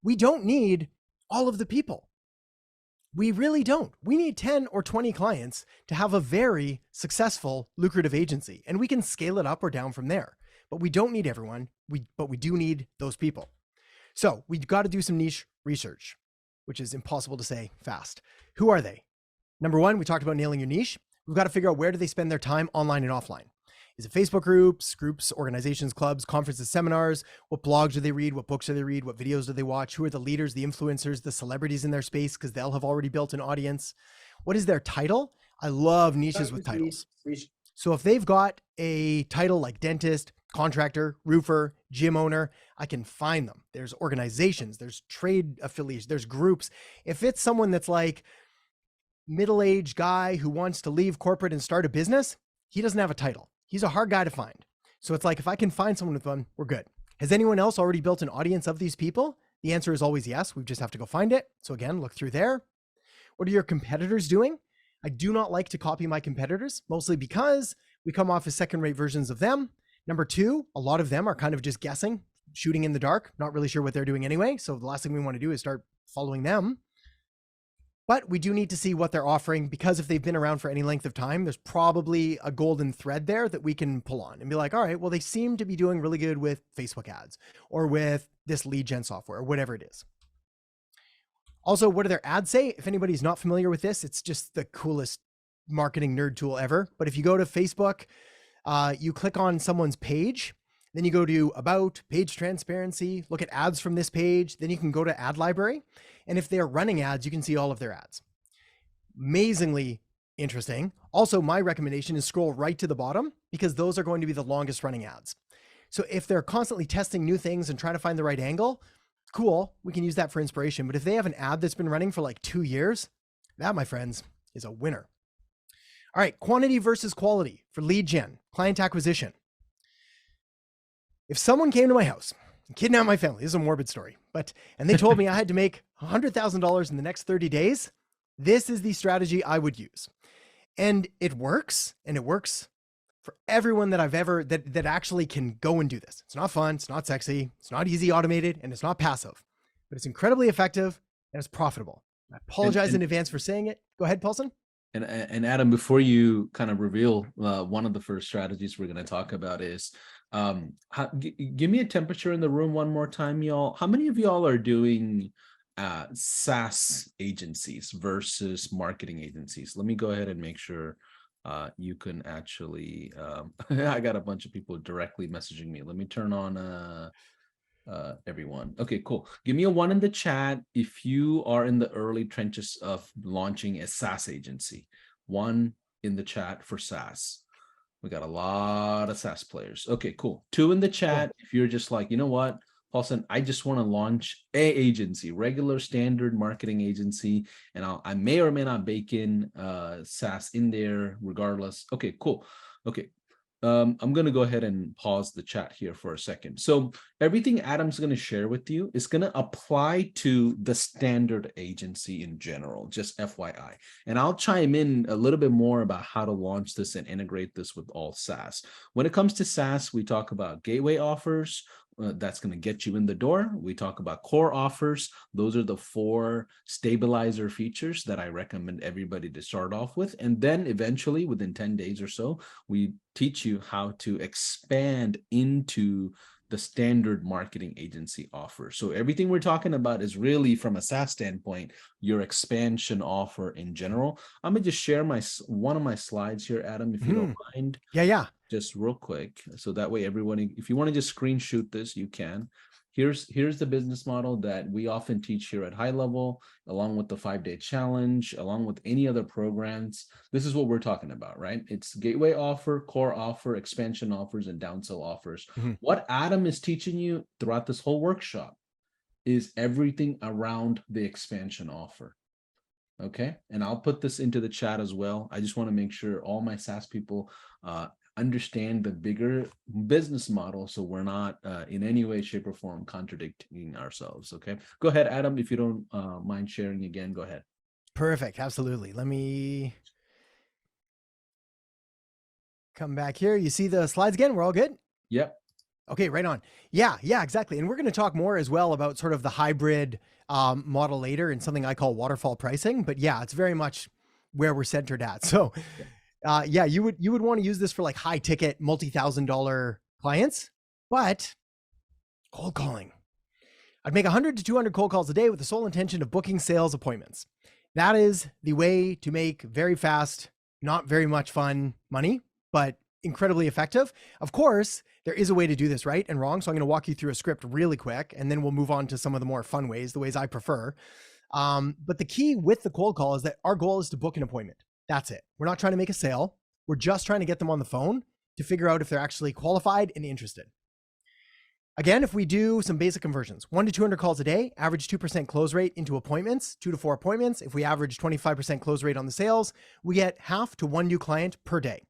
we don't need all of the people. We really don't. We need 10 or 20 clients to have a very successful, lucrative agency, and we can scale it up or down from there. But we don't need everyone. But we do need those people. So we've got to do some niche research, which is impossible to say fast. Who are they? Number 1, we talked about nailing your niche. We've got to figure out, where do they spend their time online and offline? Is it Facebook groups, organizations, clubs, conferences, seminars? What blogs do they read? What books do they read? What videos do they watch? Who are the leaders, the influencers, the celebrities in their space? Because they'll have already built an audience. What is their title? I love niches with titles. So if they've got a title like dentist, contractor, roofer, gym owner, I can find them. There's organizations, there's trade affiliates, there's groups. If it's someone that's like middle-aged guy who wants to leave corporate and start a business, he doesn't have a title. He's a hard guy to find. So it's like, if I can find someone with one, we're good. Has anyone else already built an audience of these people? The answer is always yes. We just have to go find it. So again, look through there. What are your competitors doing? I do not like to copy my competitors, mostly because we come off as second-rate versions of them. Number 2, a lot of them are kind of just guessing, shooting in the dark, not really sure what they're doing anyway. So the last thing we want to do is start following them. But we do need to see what they're offering, because if they've been around for any length of time, there's probably a golden thread there that we can pull on and be like, all right, well, they seem to be doing really good with Facebook ads or with this lead gen software or whatever it is. Also, what do their ads say? If anybody's not familiar with this, it's just the coolest marketing nerd tool ever. But if you go to Facebook, you click on someone's page, then you go to About, Page Transparency, look at ads from this page, then you can go to Ad Library. And if they're running ads, you can see all of their ads. Amazingly interesting. Also, my recommendation is scroll right to the bottom, because those are going to be the longest running ads. So if they're constantly testing new things and trying to find the right angle, cool, we can use that for inspiration. But if they have an ad that's been running for like 2 years, that, my friends, is a winner. All right, quantity versus quality for lead gen, client acquisition. If someone came to my house and kidnapped my family, this is a morbid story, and they told me I had to make $100,000 in the next 30 days, this is the strategy I would use. And it works for everyone that I've ever, that actually can go and do this. It's not fun, it's not sexy, it's not easy automated, and it's not passive, but it's incredibly effective and it's profitable. I apologize in advance for saying it. Go ahead, Paulson. And Adam, before you kind of reveal one of the first strategies we're going to talk about is, give me a temperature in the room one more time, y'all. How many of y'all are doing SaaS agencies versus marketing agencies? Let me go ahead and make sure you can actually, I got a bunch of people directly messaging me. Let me turn on everyone. Okay, cool. Give me a 1 in the chat if you are in the early trenches of launching a SaaS agency. 1 in the chat for SaaS. We got a lot of SaaS players. Okay, cool. 2 in the chat if you're just like, you know what, Paulson, I just want to launch a agency, regular standard marketing agency, and I may or may not bake in SaaS in there regardless. Okay, cool. Okay. I'm going to go ahead and pause the chat here for a second. So everything Adam's going to share with you is going to apply to the standard agency in general, just FYI. And I'll chime in a little bit more about how to launch this and integrate this with all SaaS. When it comes to SaaS, we talk about gateway offers. That's going to get you in the door. We talk about core offers. Those are the 4 stabilizer features that I recommend everybody to start off with. And then eventually, within 10 days or so, we teach you how to expand into the standard marketing agency offer. So everything we're talking about is really, from a SaaS standpoint, your expansion offer in general. I'm going to just share one of my slides here, Adam, if you don't mind. Yeah. Just real quick, so that way everyone, if you want to just screen shoot this, you can. Here's the business model that we often teach here at High Level, along with the 5-day challenge, along with any other programs. This is what we're talking about, right? It's gateway offer, core offer, expansion offers, and downsell offers. What Adam is teaching you throughout this whole workshop is everything around the expansion offer. Okay, and I'll put this into the chat as well. I just want to make sure all my SaaS people understand the bigger business model, so we're not in any way, shape, or form contradicting ourselves. Okay, go ahead, Adam, if you don't mind sharing again. Go ahead. Perfect. Absolutely. Let me come back here. You see the slides again? We're all good? Yep. Okay, right on. Yeah, exactly. And we're going to talk more as well about sort of the hybrid model later, and something I call waterfall pricing. But yeah, it's very much where we're centered at. So yeah, you would want to use this for like high ticket, multi-$1,000 clients, but cold calling. I'd make 100 to 200 cold calls a day with the sole intention of booking sales appointments. That is the way to make very fast, not very much fun money, but incredibly effective. Of course, there is a way to do this right and wrong. So I'm going to walk you through a script really quick, and then we'll move on to some of the more fun ways, the ways I prefer. But the key with the cold call is that our goal is to book an appointment. That's it. We're not trying to make a sale. We're just trying to get them on the phone to figure out if they're actually qualified and interested. Again, if we do some basic conversions, 1 to 200 calls a day, average 2% close rate into appointments, 2 to 4 appointments. If we average 25% close rate on the sales, we get half to 1 new client per day.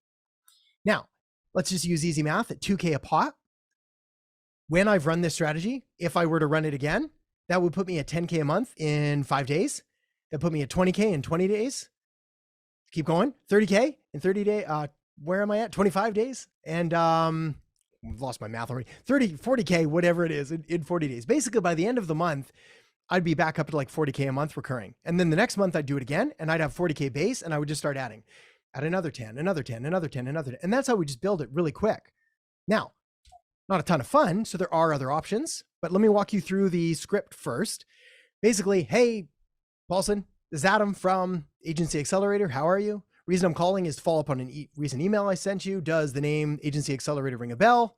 Now, let's just use easy math at 2K a pop. When I've run this strategy, if I were to run it again, that would put me at 10K a month in 5 days. That put me at 20K in 20 days. Keep going. 30K in 30 days. Where am I at? 25 days. And I've lost my math already. 30, 40K, whatever it is in 40 days. Basically, by the end of the month, I'd be back up to like 40K a month recurring. And then the next month I'd do it again and I'd have 40K base and I would just start adding at another 10, another 10, another 10, another 10. And that's how we just build it really quick. Now, not a ton of fun. So there are other options, but let me walk you through the script first. Basically, hey, Paulson, this is Adam from Agency Accelerator. How are you? Reason I'm calling is to follow up on a recent email I sent you. Does the name Agency Accelerator ring a bell?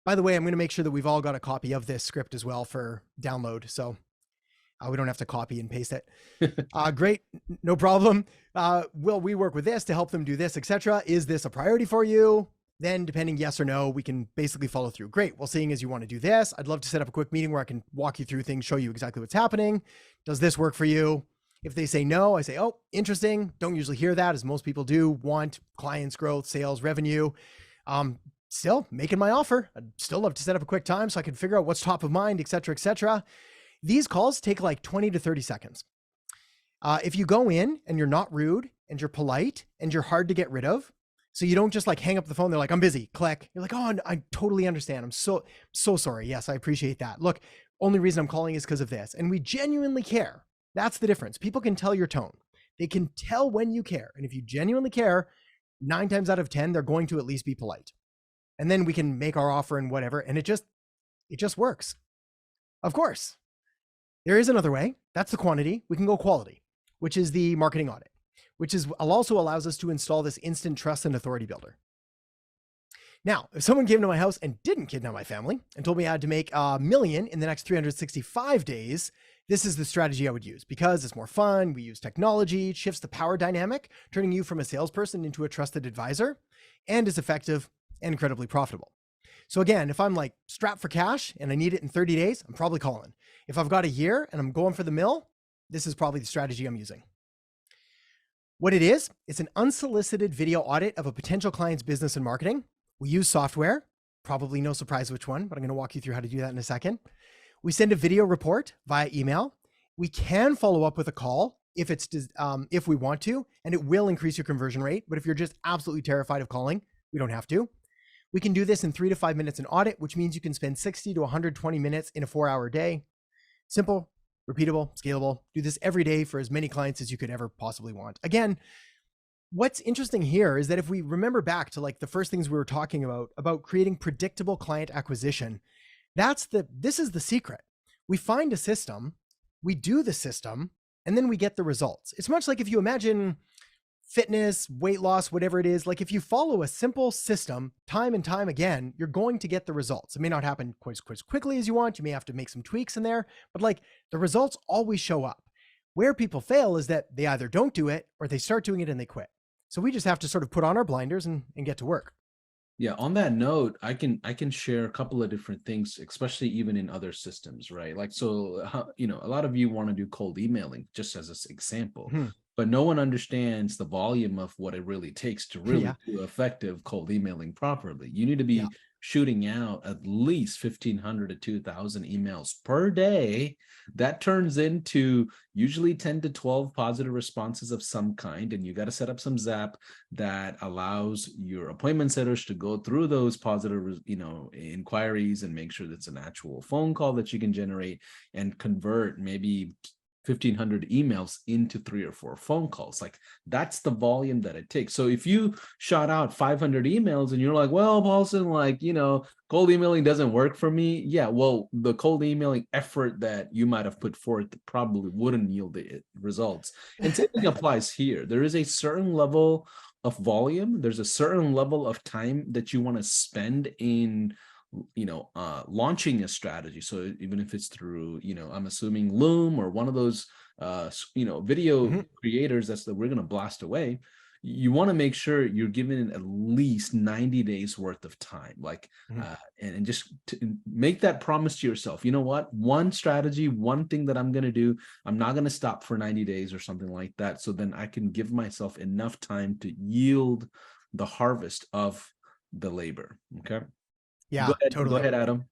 By the way, I'm going to make sure that we've all got a copy of this script as well for download. So we don't have to copy and paste it. Great. No problem. Will we work with this to help them do this, etc.? Is this a priority for you? Then depending yes or no, we can basically follow through. Great. Well, seeing as you want to do this, I'd love to set up a quick meeting where I can walk you through things, show you exactly what's happening. Does this work for you? If they say no, I say, oh, interesting. Don't usually hear that, as most people do want clients, growth, sales, revenue. Still making my offer. I'd still love to set up a quick time so I can figure out what's top of mind, et cetera, et cetera. These calls take like 20 to 30 seconds. If you go in and you're not rude and you're polite and you're hard to get rid of, so you don't just like hang up the phone. They're like, I'm busy, click. You're like, oh, I totally understand. I'm so sorry. Yes, I appreciate that. Look, only reason I'm calling is because of this. And we genuinely care. That's the difference. People can tell your tone. They can tell when you care. And if you genuinely care, 9 times out of 10, they're going to at least be polite. And then we can make our offer and whatever. And it just works. Of course, there is another way. That's the quantity. We can go quality, which is the marketing audit, which is also allows us to install this instant trust and authority builder. Now, if someone came to my house and didn't kidnap my family and told me I had to make $1 million in the next 365 days, this is the strategy I would use because it's more fun. We use technology, shifts the power dynamic, turning you from a salesperson into a trusted advisor, and is effective and incredibly profitable. So again, if I'm like strapped for cash and I need it in 30 days, I'm probably calling. If I've got a year and I'm going for the mill, this is probably the strategy I'm using. What it is, it's an unsolicited video audit of a potential client's business and marketing. We use software, probably no surprise which one, but I'm going to walk you through how to do that in a second. We send a video report via email. We can follow up with a call if we want to, and it will increase your conversion rate. But if you're just absolutely terrified of calling, we don't have to. We can do this in 3 to 5 minutes in audit, which means you can spend 60 to 120 minutes in a 4-hour day. Simple, repeatable, scalable. Do this every day for as many clients as you could ever possibly want. Again, what's interesting here is that if we remember back to like the first things we were talking about creating predictable client acquisition, this is the secret. We find a system, we do the system, and then we get the results. It's much like if you imagine fitness, weight loss, whatever it is, like if you follow a simple system time and time again, you're going to get the results. It may not happen quite as quickly as you want. You may have to make some tweaks in there, but like the results always show up. Where people fail is that they either don't do it or they start doing it and they quit. So we just have to sort of put on our blinders and get to work. Yeah, on that note, I can share a couple of different things, especially even in other systems, right? Like, so, a lot of you want to do cold emailing, just as an example, but no one understands the volume of what it really takes to really do effective cold emailing properly. You need to be shooting out at least 1,500 to 2,000 emails per day. That turns into usually 10 to 12 positive responses of some kind. And you got to set up some Zap that allows your appointment setters to go through those positive, inquiries and make sure that's an actual phone call that you can generate and convert maybe 1,500 emails into 3 or 4 phone calls. Like, that's the volume that it takes. So if you shot out 500 emails and you're like, well, Paulson, cold emailing doesn't work for me. Yeah, well, the cold emailing effort that you might have put forth probably wouldn't yield the results. And same thing applies here. There is a certain level of volume. There's a certain level of time that you want to spend in launching a strategy. So even if it's through, I'm assuming Loom or one of those, video creators that we're going to blast away, you want to make sure you're giving at least 90 days worth of time, and just to make that promise to yourself. You know what? One strategy, one thing that I'm going to do, I'm not going to stop for 90 days or something like that. So then I can give myself enough time to yield the harvest of the labor. Okay. Yeah, totally. Go ahead, Adam.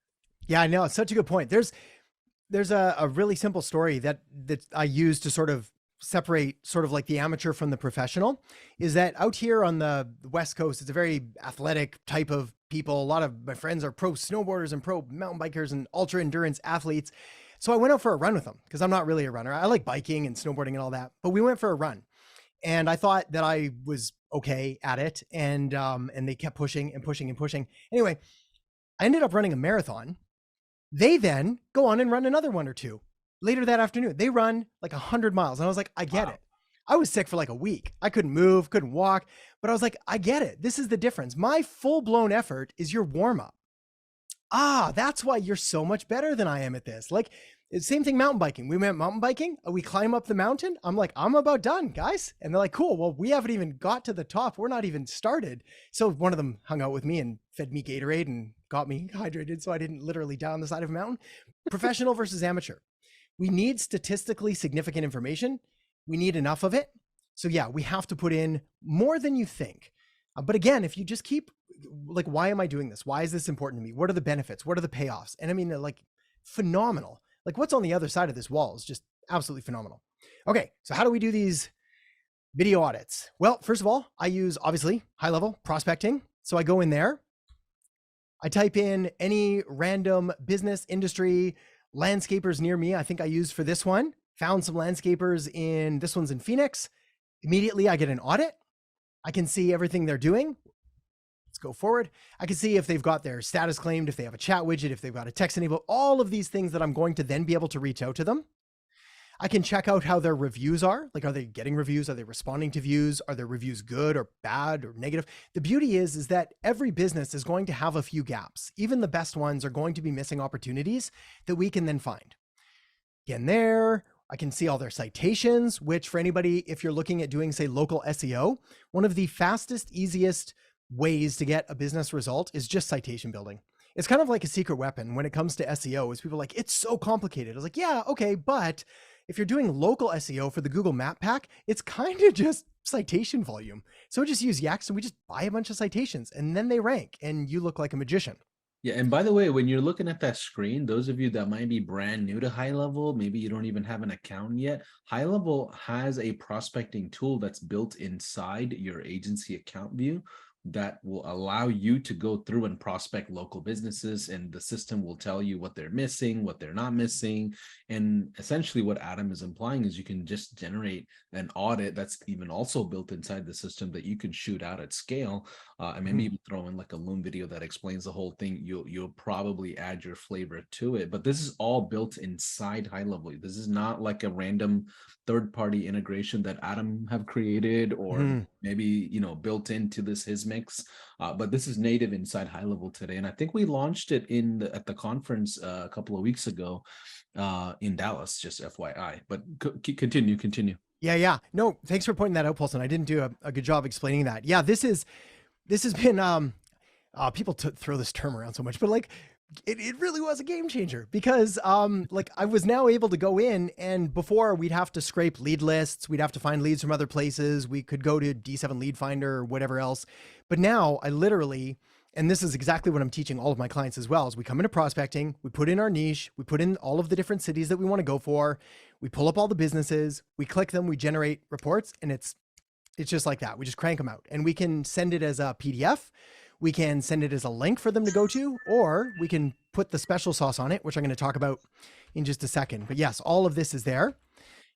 Yeah, I know. It's such a good point. There's a really simple story that I use to sort of separate sort of like the amateur from the professional, is that out here on the West Coast, it's a very athletic type of people. A lot of my friends are pro snowboarders and pro mountain bikers and ultra endurance athletes. So I went out for a run with them because I'm not really a runner. I like biking and snowboarding and all that, but we went for a run and I thought that I was okay at it. And they kept pushing and pushing and pushing. Anyway, I ended up running a marathon. They then go on and run another one or two later that afternoon. They run like 100 miles. And I was like, I get Wow. it. I was sick for like a week. I couldn't move, couldn't walk, but I was like, I get it. This is the difference. My full blown effort is your warm up. That's why you're so much better than I am at this. Like, same thing mountain biking. We went mountain biking. We climb up the mountain. I'm like, I'm about done, guys. And they're like, cool. Well, we haven't even got to the top. We're not even started. So one of them hung out with me and fed me Gatorade and got me hydrated so I didn't literally die on the side of a mountain. Professional versus amateur. We need statistically significant information. We need enough of it. So yeah, we have to put in more than you think. But again, if you just keep like, why am I doing this? Why is this important to me? What are the benefits? What are the payoffs? And I mean, they're like phenomenal. Like what's on the other side of this wall is just absolutely phenomenal. Okay, so how do we do these video audits? Well, first of all, I use obviously high level prospecting. So I go in there, I type in any random business, industry, landscapers near me. I think I used for this one, found some landscapers this one's in Phoenix. Immediately I get an audit. I can see everything they're doing. Let's go forward. I can see if they've got their status claimed, if they have a chat widget, if they've got a text enabled, all of these things that I'm going to then be able to reach out to them. I can check out how their reviews are. Like, are they getting reviews? Are they responding to views? Are their reviews good or bad or negative? The beauty is that every business is going to have a few gaps. Even the best ones are going to be missing opportunities that we can then find. Again, there, I can see all their citations, which for anybody, if you're looking at doing, say, local SEO, one of the fastest, easiest ways to get a business result is just citation building. It's kind of like a secret weapon when it comes to SEO, is people are like, it's so complicated. I was like, yeah, okay, but if you're doing local SEO for the Google Map Pack, it's kind of just citation volume. So just use Yext and we just buy a bunch of citations and then they rank and you look like a magician. Yeah, and by the way, when you're looking at that screen, those of you that might be brand new to High Level, maybe you don't even have an account yet, High Level has a prospecting tool that's built inside your agency account view that will allow you to go through and prospect local businesses, and the system will tell you what they're missing, what they're not missing. And essentially what Adam is implying is you can just generate an audit that's even also built inside the system that you can shoot out at scale, and maybe even throw in like a Loom video that explains the whole thing. You'll probably add your flavor to it, but this is all built inside High Level. This is not like a random third-party integration that Adam have created or maybe built into his mix, but this is native inside High Level today. And I think we launched it at the conference a couple of weeks ago in Dallas, just FYI. But continue. Yeah. No, thanks for pointing that out, Paulson. I didn't do a good job explaining that. Yeah, this has been people throw this term around so much, but like it really was a game changer because like I was now able to go in, and before we'd have to scrape lead lists, we'd have to find leads from other places, we could go to D7 Lead Finder or whatever else. But now I literally, and this is exactly what I'm teaching all of my clients as well, is we come into prospecting, we put in our niche, we put in all of the different cities that we want to go for, we pull up all the businesses, we click them, we generate reports, and it's just like that. We just crank them out, and we can send it as a PDF. We can send it as a link for them to go to, or we can put the special sauce on it, which I'm going to talk about in just a second. But yes, all of this is there.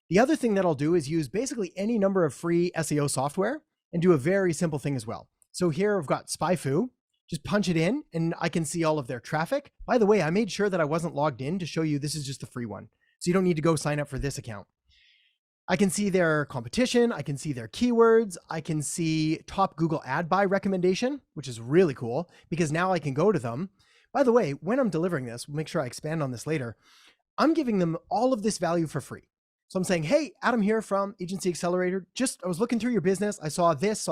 The other thing that I'll do is use basically any number of free SEO software and do a very simple thing as well. So here I've got SpyFu, just punch it in and I can see all of their traffic. By the way, I made sure that I wasn't logged in to show you this is just the free one. So you don't need to go sign up for this account. I can see their competition. I can see their keywords. I can see top Google ad buy recommendation, which is really cool because now I can go to them. By the way, when I'm delivering this, we'll make sure I expand on this later. I'm giving them all of this value for free. So I'm saying, hey, Adam here from Agency Accelerator. I was looking through your business. I saw this.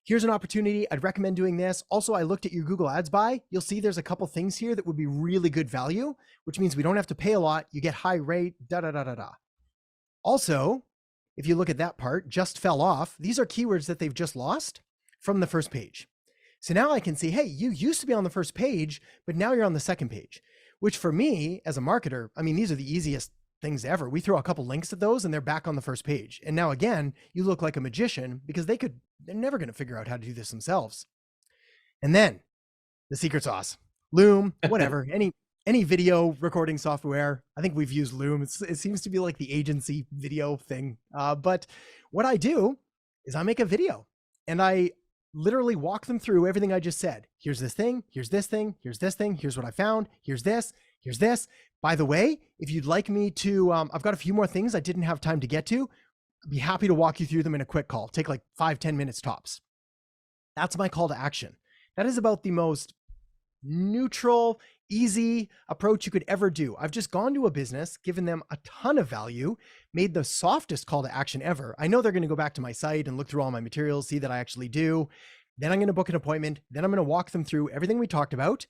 Here's an opportunity. I'd recommend doing this. Also, I looked at your Google ads buy. You'll see there's a couple things here that would be really good value, which means we don't have to pay a lot. You get high rate, Also, if you look at that part, just fell off. These are keywords that they've just lost from the first page. So now I can see, hey, you used to be on the first page, but now you're on the second page, which for me as a marketer, I mean, these are the easiest things ever. We throw a couple links at those and they're back on the first page. And now again, you look like a magician because they're never going to figure out how to do this themselves. And then the secret sauce, Loom, whatever, any video recording software. I think we've used Loom. It seems to be like the agency video thing. But what I do is I make a video and I literally walk them through everything I just said. Here's this thing, here's this thing, here's this thing, here's what I found, here's this, here's this. By the way, if you'd like me to, I've got a few more things I didn't have time to get to. I'd be happy to walk you through them in a quick call. Take like 5-10 minutes tops. That's my call to action. That is about the most neutral, easy approach you could ever do. I've just gone to a business, given them a ton of value, made the softest call to action ever. I know they're going to go back to my site and look through all my materials, see that I actually do. Then I'm going to book an appointment. Then I'm going to walk them through everything we talked about.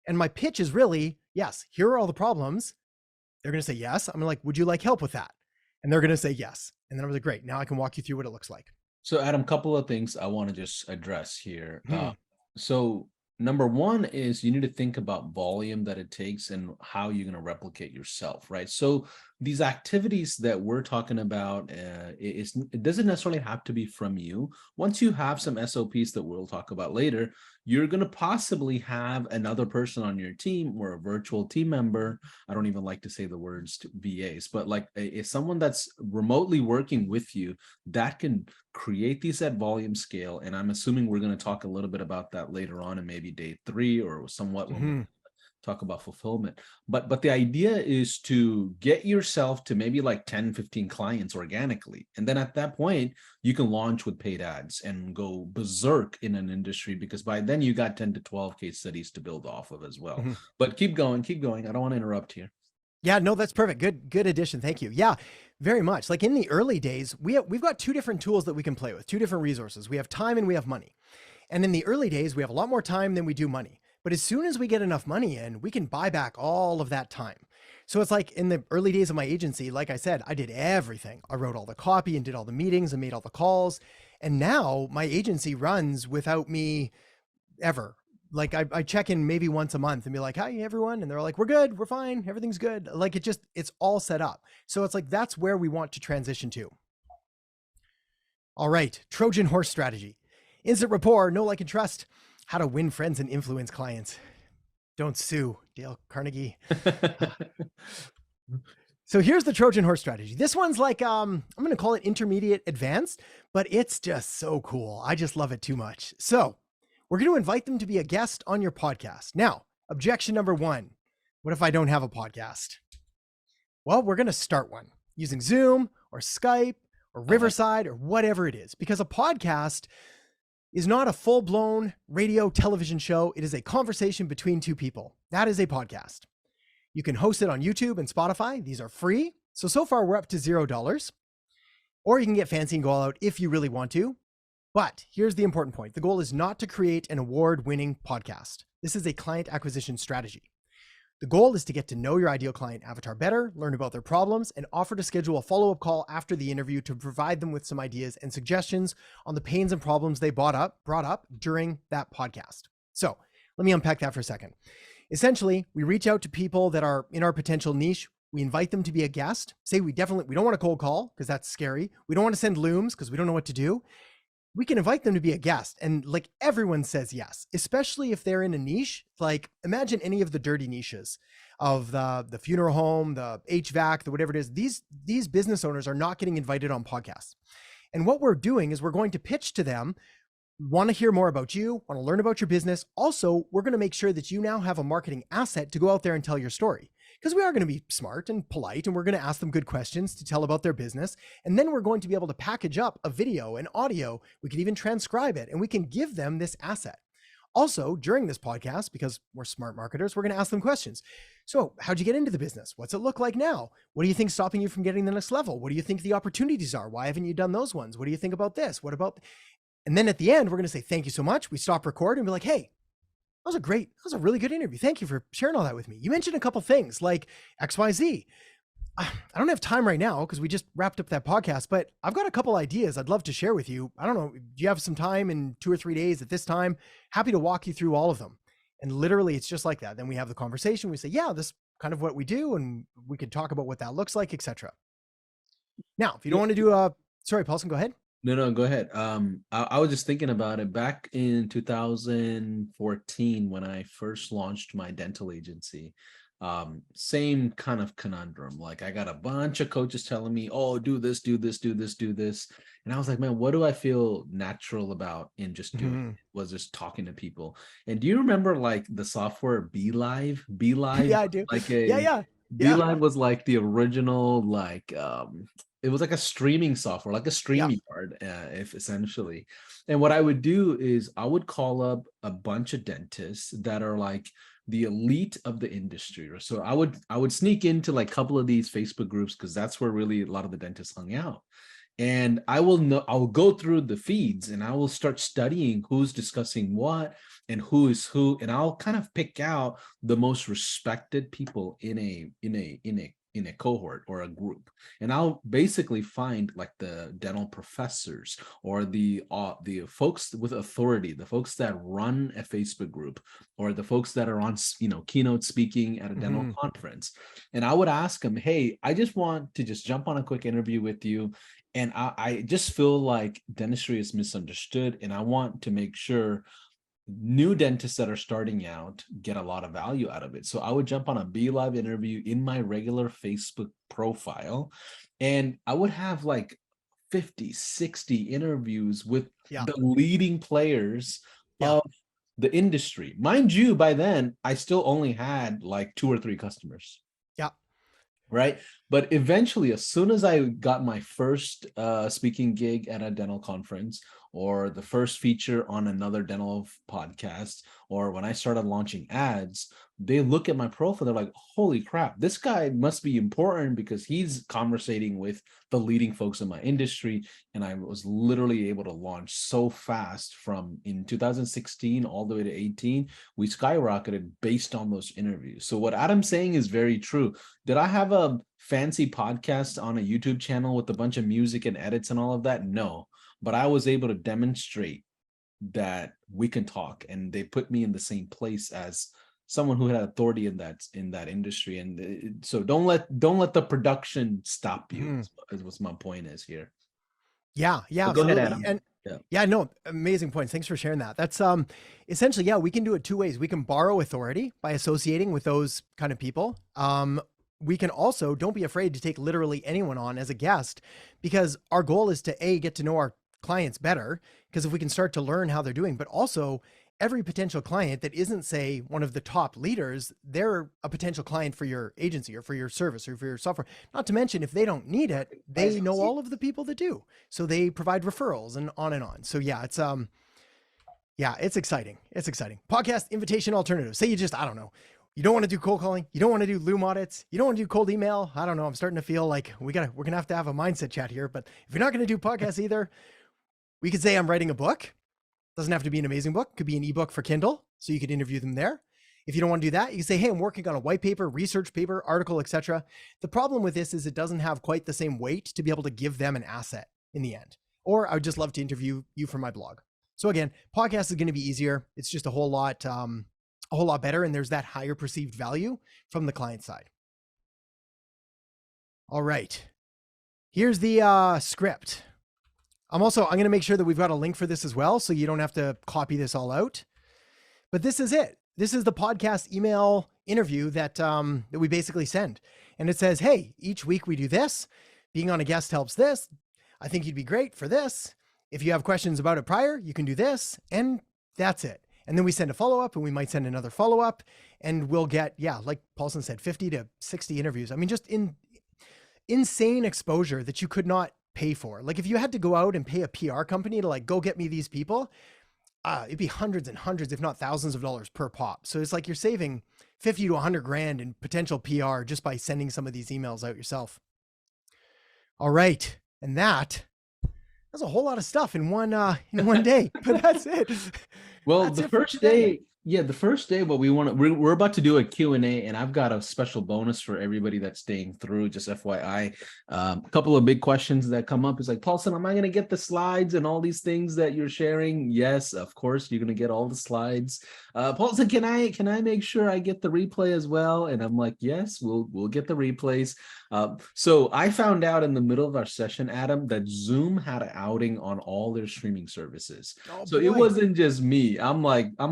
And my pitch is really, yes, here are all the problems. They're going to say yes. I'm like, would you like help with that? And they're going to say yes. And then I was like, great. Now I can walk you through what it looks like. So, Adam, couple of things I want to just address here. Hmm. So, number one is you need to think about volume that it takes and how you're going to replicate yourself, right? So, these activities that we're talking about, it doesn't necessarily have to be from you. Once you have some SOPs that we'll talk about later, you're going to possibly have another person on your team or a virtual team member. I don't even like to say the words to VAs, but like it's someone that's remotely working with you that can create these at volume scale. And I'm assuming we're going to talk a little bit about that later on in maybe day 3 or somewhat when we talk about fulfillment. But the idea is to get yourself to maybe like 10-15 clients organically. And then at that point, you can launch with paid ads and go berserk in an industry, because by then you got 10 to 12 case studies to build off of as well. But keep going. I don't want to interrupt here. Yeah, no, that's perfect. Good addition. Thank you. Yeah, very much. Like in the early days, we've got 2 different tools that we can play with, 2 different resources. We have time and we have money. And in the early days, we have a lot more time than we do money. But as soon as we get enough money in, we can buy back all of that time. So it's like in the early days of my agency, like I said, I did everything. I wrote all the copy and did all the meetings and made all the calls. And now my agency runs without me ever. Like I check in maybe once a month and be like, hi, everyone. And they're like, we're good. We're fine. Everything's good. Like it's all set up. So it's like, that's where we want to transition to. All right. Trojan horse strategy. Instant rapport, know, like, and trust. How to win friends and influence clients. Don't sue, Dale Carnegie. So here's the Trojan horse strategy. This one's like, I'm going to call it intermediate advanced, but it's just so cool. I just love it too much. So we're going to invite them to be a guest on your podcast. Now, objection number 1. What if I don't have a podcast? Well, we're going to start one using Zoom or Skype or Riverside or whatever it is, because a podcast is not a full-blown radio television show. It is a conversation between 2 people. That is a podcast. You can host it on YouTube and Spotify. These are free. So far we're up to $0. Or you can get fancy and go all out if you really want to. But here's the important point. The goal is not to create an award-winning podcast. This is a client acquisition strategy. The goal is to get to know your ideal client avatar better, learn about their problems, and offer to schedule a follow-up call after the interview to provide them with some ideas and suggestions on the pains and problems they brought up during that podcast. So let me unpack that for a second. Essentially, we reach out to people that are in our potential niche. We invite them to be a guest. Say we don't want to cold call because that's scary. We don't want to send looms because we don't know what to do. We can invite them to be a guest, and like everyone says yes, especially if they're in a niche. Like imagine any of the dirty niches of the funeral home, the HVAC, the whatever it is. These business owners are not getting invited on podcasts. And what we're doing is we're going to pitch to them, want to hear more about you, want to learn about your business. Also, we're going to make sure that you now have a marketing asset to go out there and tell your story. Because we are going to be smart and polite, and we're going to ask them good questions to tell about their business. And then we're going to be able to package up a video and audio. We can even transcribe it, and we can give them this asset. Also, during this podcast, because we're smart marketers, we're going to ask them questions. So how'd you get into the business? What's it look like now? What do you think stopping you from getting the next level? What do you think the opportunities are? Why haven't you done those ones? What do you think about this? What about... And then at the end, we're going to say, thank you so much. We stop recording and be like, hey, that was a really good interview. Thank you for sharing all that with me. You mentioned a couple things like XYZ. I don't have time right now because we just wrapped up that podcast, but I've got a couple ideas I'd love to share with you. I don't know. Do you have some time in 2 or 3 days at this time? Happy to walk you through all of them. And literally it's just like that. Then we have the conversation. We say, yeah, this is kind of what we do. And we could talk about what that looks like, etc. Now, if you don't want to do sorry, Paulson, go ahead. No, go ahead. I was just thinking about it back in 2014 when I first launched my dental agency. Same kind of conundrum. Like I got a bunch of coaches telling me, oh, do this, do this, do this, do this. And I was like, man, what do I feel natural about in just doing it? Mhm. Was just talking to people. And do you remember like the software Be Live? Be Live Yeah, I do. like Yeah, a yeah, Be yeah, Live was like the original, like it was like a streaming software, like a yeah, StreamYard, if essentially. And what I would do is I would call up a bunch of dentists that are like the elite of the industry. So I would sneak into like a couple of these Facebook groups because that's where really a lot of the dentists hung out. And I will go through the feeds and I will start studying who's discussing what and who is who, and I'll kind of pick out the most respected people in a cohort or a group, and I'll basically find like the dental professors or the folks with authority, the folks that run a Facebook group, or the folks that are on keynote speaking at a dental mhm, conference. And I would ask them, hey, I just want to just jump on a quick interview with you, and I just feel like dentistry is misunderstood, and I want to make sure new dentists that are starting out get a lot of value out of it. So I would jump on a Be Live interview in my regular Facebook profile, and I would have like 50, 60 interviews with yeah, the leading players yeah, of the industry. Mind you, by then, I still only had like 2 or 3 customers, yeah, right? But eventually, as soon as I got my first speaking gig at a dental conference, or the first feature on another dental podcast, or when I started launching ads, they look at my profile, they're like, holy crap, this guy must be important because he's conversating with the leading folks in my industry. And I was literally able to launch so fast from in 2016 all the way to 18. We skyrocketed based on those interviews. So what Adam's saying is very true. Did I have a fancy podcast on a YouTube channel with a bunch of music and edits and all of that? No, but I was able to demonstrate that we can talk, and they put me in the same place as someone who had authority in that industry. And so don't let the production stop you, mhm. is what my point is here. Yeah, yeah, But go ahead, absolutely. Adam. And Yeah. yeah, no, amazing points. Thanks for sharing that. That's essentially, yeah, we can do it two ways. We can borrow authority by associating with those kind of people. We can also, don't be afraid to take literally anyone on as a guest, because our goal is to get to know our clients better, because if we can start to learn how they're doing, but also every potential client that isn't, say, one of the top leaders, they're a potential client for your agency or for your service or for your software. Not to mention, if they don't need it, they know all of the people that do. So they provide referrals and on and on. So yeah, it's exciting. It's exciting. Podcast invitation alternative. Say you just, I don't know, you don't want to do cold calling, you don't want to do loom audits, you don't want to do cold email. I don't know. I'm starting to feel like we're gonna have a mindset chat here. But if you're not gonna do podcasts either, we could say I'm writing a book. Doesn't have to be an amazing book. Could be an ebook for Kindle, so you could interview them there. If you don't want to do that, you can say, hey, I'm working on a white paper, research paper, article, etc. The problem with this is it doesn't have quite the same weight to be able to give them an asset in the end. Or I would just love to interview you for my blog. So again, podcast is going to be easier. It's just a whole lot better, and there's that higher perceived value from the client side. All right, here's the script. I'm going to make sure that we've got a link for this as well, so you don't have to copy this all out. But this is it. This is the podcast email interview that we basically send. And it says, hey, each week we do this. Being on a guest helps this. I think you'd be great for this. If you have questions about it prior, you can do this. And that's it. And then we send a follow-up, and we might send another follow-up, and we'll get, like Paulson said, 50 to 60 interviews. I mean, just insane exposure that you could not pay for. Like if you had to go out and pay a PR company to like, go get me these people, it'd be hundreds and hundreds, if not thousands of dollars per pop. So it's like you're saving 50 to 100 grand in potential PR just by sending some of these emails out yourself. All right. And that's a whole lot of stuff in one day, but that's it. Well, That's the it for first today. day, yeah, the first day, what we're about to do a Q&A, and I've got a special bonus for everybody that's staying through, just FYI. A couple of big questions that come up is like, Paulson, am I going to get the slides and all these things that you're sharing? Yes, of course, you're going to get all the slides. Paulson, can I make sure I get the replay as well? And I'm like, yes, we'll get the replays. So I found out in the middle of our session, Adam, that Zoom had an outing on all their streaming services. Oh So it boy. wasn't just me. I'm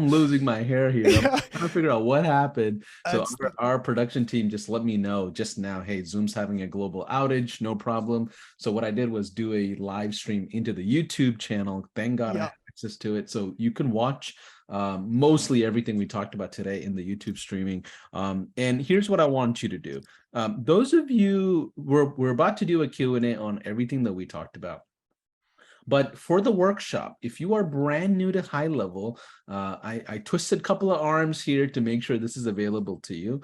losing my hair here. I'm trying to figure out what happened. So That's our production team just let me know just now, hey, Zoom's having a global outage, no problem. So what I did was do a live stream into the YouTube channel. Thank God I yeah. have access to it. So you can watch mostly everything we talked about today in the YouTube streaming. And here's what I want you to do. Those of you, we're about to do a Q&A on everything that we talked about. But for the workshop, if you are brand new to high level, I twisted a couple of arms here to make sure this is available to you.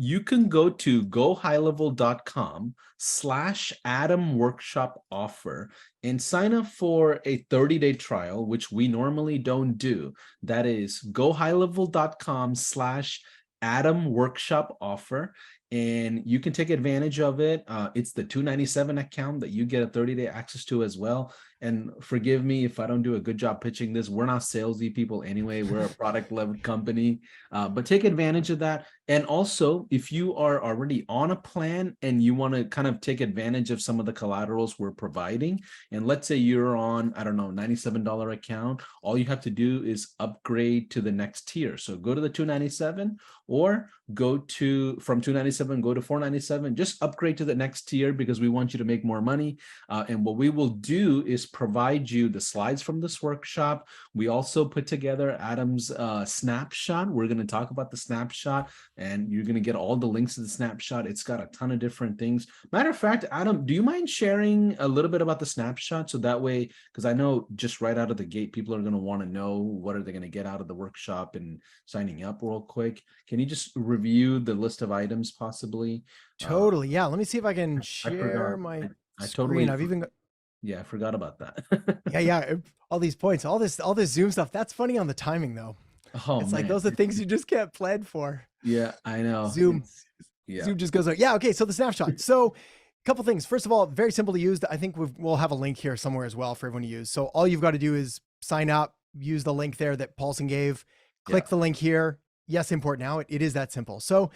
You can go to gohighlevel.com/Adam workshop offer and sign up for a 30-day trial, which we normally don't do. That is gohighlevel.com/Adam workshop offer. And you can take advantage of it. It's the $297 account that you get a 30-day access to as well. And forgive me if I don't do a good job pitching this. We're not salesy people anyway. We're a product-led company, but take advantage of that. And also, if you are already on a plan and you want to kind of take advantage of some of the collaterals we're providing, and let's say you're on, I don't know, $97 account, all you have to do is upgrade to the next tier. So go to the $297 or go to from $297, go to $497, just upgrade to the next tier because we want you to make more money. And what we will do is provide you the slides from this workshop. We also put together Adam's snapshot. We're going to talk about the snapshot and you're going to get all the links to the snapshot. It's got a ton of different things. Matter of fact, Adam, do you mind sharing a little bit about the snapshot? So that way, because I know just right out of the gate, people are going to want to know what are they going to get out of the workshop and signing up real quick. Can you just review the list of items possibly? Totally. Yeah. Let me see if I can I share forgot. my I screen. totally, I've even got, yeah, I forgot about that. yeah. All these points, all this Zoom stuff. That's funny on the timing though. Oh It's like man. those are things you just can't plan for. Yeah, I know. Zoom, Yeah. Zoom just goes out. Yeah. Okay. So the snapshot. So a couple things. First of all, very simple to use. I think we'll have a link here somewhere as well for everyone to use. So all you've got to do is sign up, use the link there that Paulson gave, click the link here. Yes, import now. It is that simple. So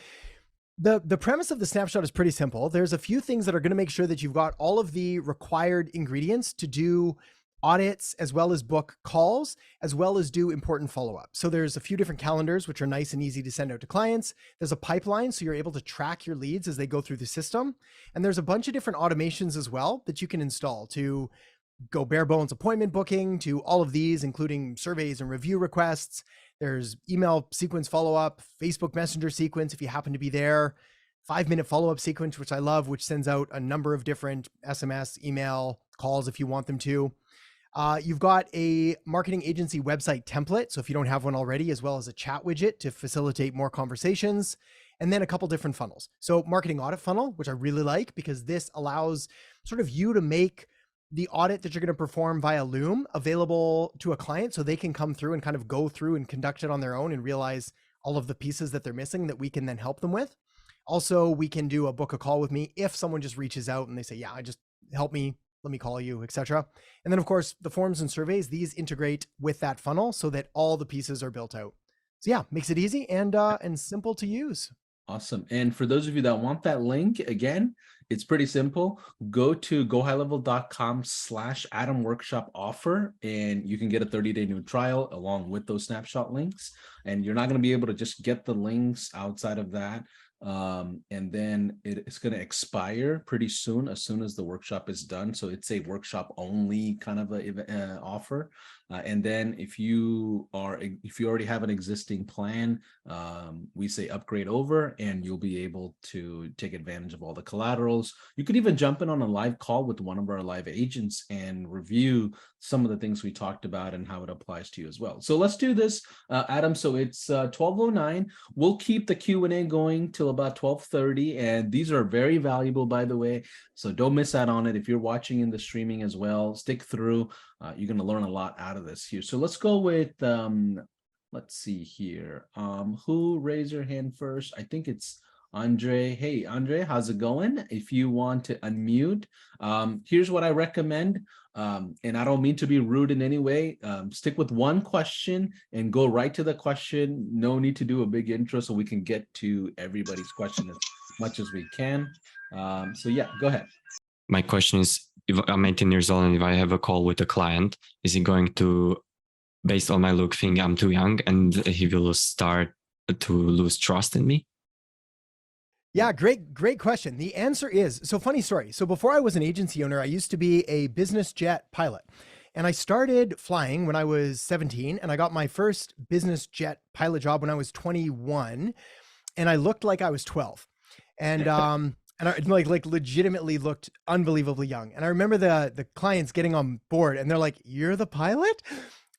the premise of the snapshot is pretty simple. There's a few things that are going to make sure that you've got all of the required ingredients to do audits, as well as book calls, as well as do important follow-up. So there's a few different calendars, which are nice and easy to send out to clients. There's a pipeline, so you're able to track your leads as they go through the system. And there's a bunch of different automations as well that you can install to go bare bones appointment booking, to all of these, including surveys and review requests. There's email sequence follow-up, Facebook Messenger sequence if you happen to be there, 5-minute follow-up sequence, which I love, which sends out a number of different SMS, email, calls if you want them to. You've got a marketing agency website template, so if you don't have one already, as well as a chat widget to facilitate more conversations, and then a couple different funnels. So marketing audit funnel, which I really like because this allows sort of you to make the audit that you're going to perform via Loom available to a client so they can come through and kind of go through and conduct it on their own and realize all of the pieces that they're missing that we can then help them with. Also, we can do a book a call with me if someone just reaches out and they say, yeah, I just help me, let me call you, etc. And then of course, the forms and surveys, these integrate with that funnel so that all the pieces are built out. So yeah, makes it easy and simple to use. Awesome. And for those of you that want that link, again, it's pretty simple. Go to gohighlevel.com/Adam workshop offer, and you can get a 30-day new trial along with those snapshot links. And you're not going to be able to just get the links outside of that. And then it's going to expire pretty soon as the workshop is done. So it's a workshop only kind of a offer. And then if you already have an existing plan, we say upgrade over and you'll be able to take advantage of all the collaterals. You could even jump in on a live call with one of our live agents and review some of the things we talked about and how it applies to you as well. So let's do this, Adam. So it's 12:09. We'll keep the Q&A going till about 12:30. And these are very valuable, by the way. So don't miss out on it. If you're watching in the streaming as well, stick through. You're going to learn a lot out of this here. So let's go with, let's see here. Who raised your hand first? I think it's Andre. Hey, Andre, how's it going? If you want to unmute, here's what I recommend. And I don't mean to be rude in any way. Stick with one question and go right to the question. No need to do a big intro so we can get to everybody's question as much as we can. So yeah, go ahead. My question is, if I'm 18 years old and if I have a call with a client, is he going to based on my look, think I'm too young and he will start to lose trust in me? Yeah, great question. The answer is, so funny story. So before I was an agency owner, I used to be a business jet pilot. And I started flying when I was 17, and I got my first business jet pilot job when I was 21, and I looked like I was 12. And I like legitimately looked unbelievably young. And I remember the clients getting on board and they're like, "You're the pilot?"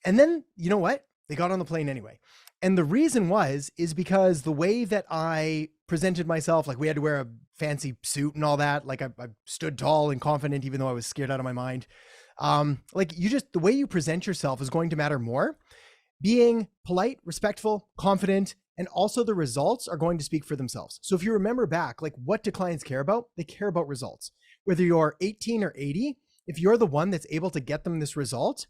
And then, you know what? They got on the plane anyway. And the reason is because the way that I presented myself, like we had to wear a fancy suit and all that. Like I stood tall and confident, even though I was scared out of my mind. Like the way you present yourself is going to matter more. Being polite, respectful, confident, and also the results are going to speak for themselves. So if you remember back, like what do clients care about? They care about results. Whether you're 18 or 80, if you're the one that's able to get them this result,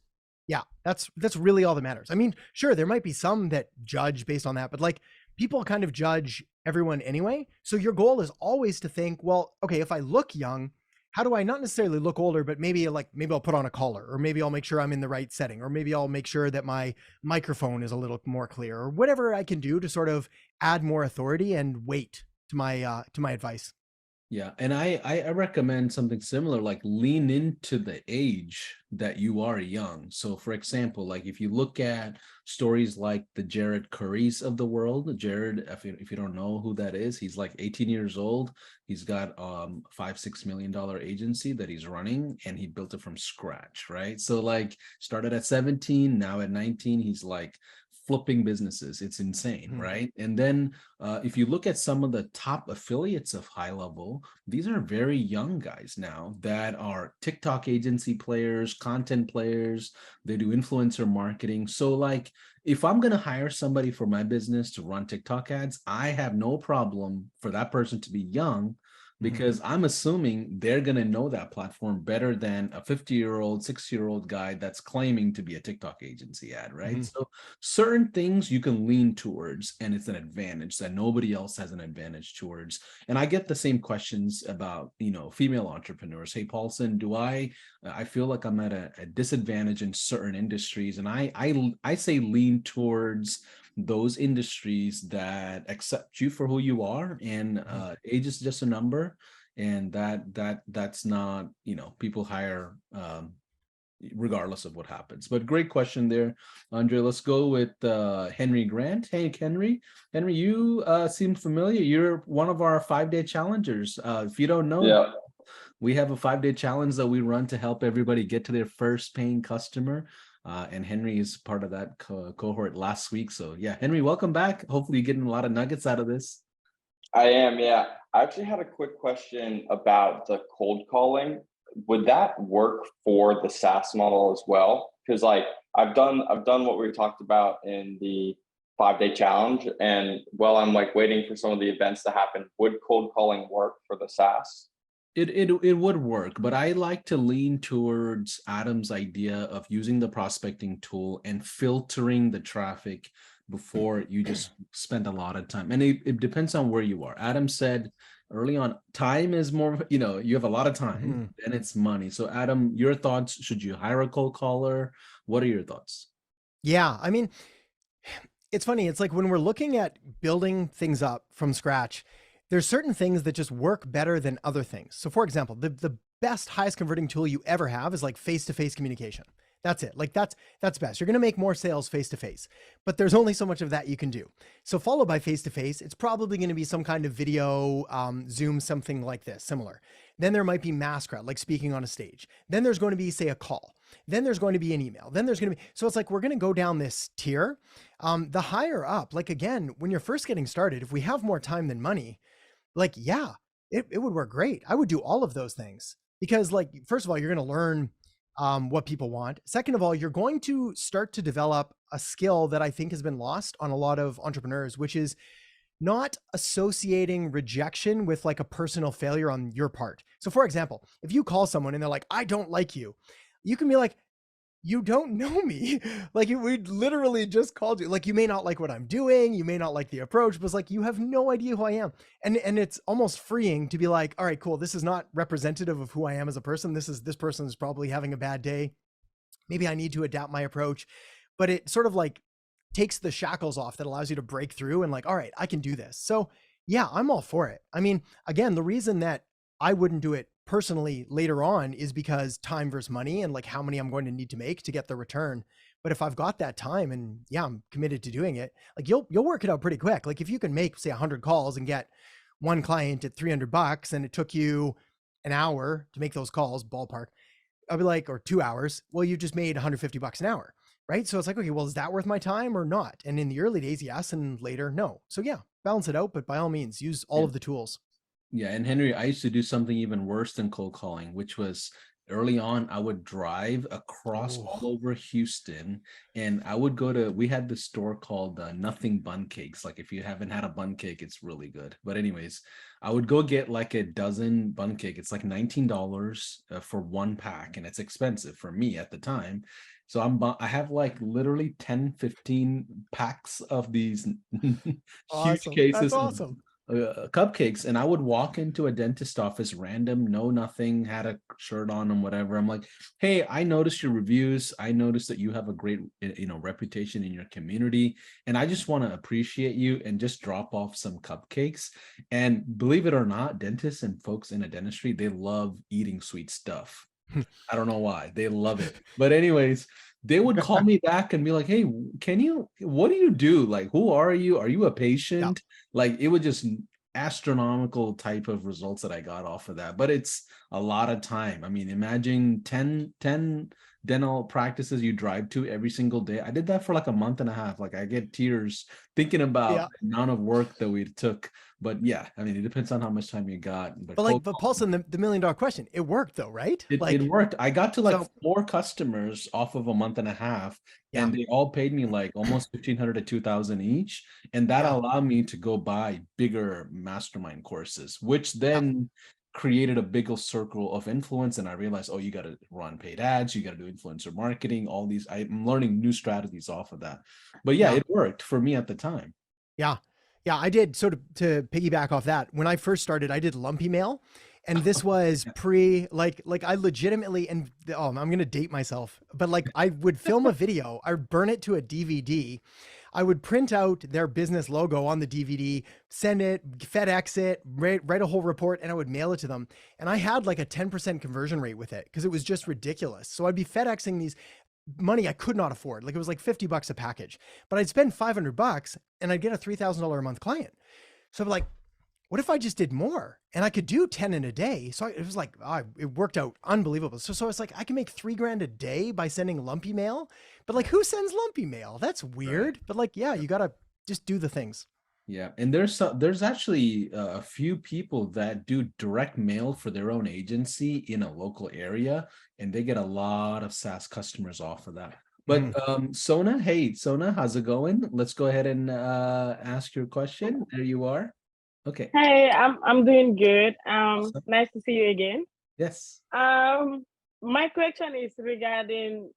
yeah, that's really all that matters. I mean, sure, there might be some that judge based on that, but like people kind of judge everyone anyway. So your goal is always to think, well, okay, if I look young, how do I not necessarily look older, but maybe I'll put on a collar, or maybe I'll make sure I'm in the right setting, or maybe I'll make sure that my microphone is a little more clear, or whatever I can do to sort of add more authority and weight to my advice. Yeah, and I recommend something similar, like lean into the age that you are young. So for example, like if you look at stories like the Jared Currys of the world, Jared, if you don't know who that is, he's like 18 years old. He's got $5-6 million agency that he's running, and he built it from scratch, right? So like started at 17, now at 19, he's like flipping businesses. It's insane, right? And then if you look at some of the top affiliates of High Level, these are very young guys now that are TikTok agency players, content players. They do influencer marketing. So like if I'm going to hire somebody for my business to run TikTok ads, I have no problem for that person to be young, because I'm assuming they're going to know that platform better than a 50-year-old, 60-year-old guy that's claiming to be a TikTok agency ad, right? So certain things you can lean towards, and it's an advantage that nobody else has an advantage towards. And I get the same questions about, female entrepreneurs. Hey, Paulson, I feel like I'm at a disadvantage in certain industries. And I say lean towards those industries that accept you for who you are, and age is just a number, and that's not, people hire regardless of what happens. But great question there, Andre. Let's go with Henry Grant. Hey, Henry, you seem familiar. You're one of our 5-day challengers. If you don't know, Yeah. we have a 5-day challenge that we run to help everybody get to their first paying customer. And Henry is part of that cohort last week. So yeah, Henry, welcome back. Hopefully you're getting a lot of nuggets out of this. I am, yeah. I actually had a quick question about the cold calling. Would that work for the SaaS model as well? Because like I've done what we talked about in the 5-day challenge, and while I'm like waiting for some of the events to happen, would cold calling work for the SaaS? It would work, but I like to lean towards Adam's idea of using the prospecting tool and filtering the traffic before you just spend a lot of time. And it depends on where you are. Adam said early on, time is more, you have a lot of time and it's money. So Adam, your thoughts, should you hire a cold caller? What are your thoughts? Yeah, I mean, it's funny. It's like when we're looking at building things up from scratch, there's certain things that just work better than other things. So for example, the best, highest converting tool you ever have is like face-to-face communication. That's it. Like that's best. You're going to make more sales face-to-face, but there's only so much of that you can do. So followed by face-to-face, it's probably going to be some kind of video, Zoom, something like this, similar. Then there might be mass crowd, like speaking on a stage. Then there's going to be, say, a call. Then there's going to be an email. Then there's going to be, so it's like, we're going to go down this tier. The higher up, like again, when you're first getting started, if we have more time than money, like, yeah, it would work great. I would do all of those things because like, first of all, you're going to learn what people want. Second of all, you're going to start to develop a skill that I think has been lost on a lot of entrepreneurs, which is not associating rejection with like a personal failure on your part. So for example, if you call someone and they're like, I don't like you, you can be like, you don't know me. Like we literally just called you. Like you may not like what I'm doing. You may not like the approach, but it's like, you have no idea who I am. And it's almost freeing to be like, all right, cool. This is not representative of who I am as a person. This person is probably having a bad day. Maybe I need to adapt my approach. but it sort of like takes the shackles off that allows you to break through and like, all right, I can do this. So yeah, I'm all for it. I mean, again, the reason that I wouldn't do it personally later on is because time versus money and like how many I'm going to need to make to get the return. But if I've got that time and yeah, I'm committed to doing it, like you'll work it out pretty quick. Like if you can make say 100 calls and get one client at $300 and it took you an hour to make those calls, ballpark, I'll be like, or 2 hours, well, you just made $150 an hour, right? So it's like, okay, well, is that worth my time or not? And in the early days, yes, and later, no. So yeah, balance it out, but by all means, use all of the tools. Yeah, and Henry, I used to do something even worse than cold calling, which was early on, I would drive across all over Houston and I would go to, we had this store called Nothing Bun Cakes. Like if you haven't had a bun cake, it's really good. But anyways, I would go get like a dozen bun cake. It's like $19 for one pack and it's expensive for me at the time. So I have like literally 10, 15 packs of these huge cases. That's awesome. Cupcakes, and I would walk into a dentist office random, know nothing, had a shirt on and whatever. I'm like, hey, I noticed your reviews. I noticed that you have a great reputation in your community, and I just want to appreciate you and just drop off some cupcakes. And believe it or not, dentists and folks in a dentistry, they love eating sweet stuff. I don't know why, they love it. But anyways, they would call me back and be like, hey, what do you do? Like, who are you? Are you a patient? Yeah. Like, it would just astronomical type of results that I got off of that. But it's a lot of time. I mean, imagine 10 dental practices you drive to every single day. I did that for like a month and a half. Like I get tears thinking about the amount of work that we took. But yeah, I mean, it depends on how much time you got. But Paulson, the $1 million question, it worked though, right? It worked. I got to like 4 customers off of a month and a half, and they all paid me like almost $1,500 to $2,000 each. And that allowed me to go buy bigger mastermind courses, which then created a bigger circle of influence. And I realized, oh, you got to run paid ads, you got to do influencer marketing, all these. I'm learning new strategies off of that. But yeah, it worked for me at the time. Yeah. Yeah, I did. So to piggyback off that, when I first started, I did lumpy mail. And this was pre, like I legitimately, and I'm going to date myself, but like I would film a video, I'd burn it to a DVD. I would print out their business logo on the DVD, send it, FedEx it, write a whole report, and I would mail it to them. And I had like a 10% conversion rate with it because it was just ridiculous. So I'd be FedExing these money I could not afford. Like it was like $50 a package, but I'd spend $500 and I'd get a $3,000 a month client. So I'm like, what if I just did more and I could do 10 in a day? So it was like, it worked out unbelievable. So it's like, I can make $3,000 a day by sending lumpy mail, but like who sends lumpy mail? That's weird. Right. But like, yeah, you got to just do the things. Yeah. And there's actually a few people that do direct mail for their own agency in a local area, and they get a lot of SaaS customers off of that. But Sona, hey, Sona, how's it going? Let's go ahead and ask your question. There you are. Okay. Hey, I'm doing good. Awesome. Nice to see you again. Yes. My question is regarding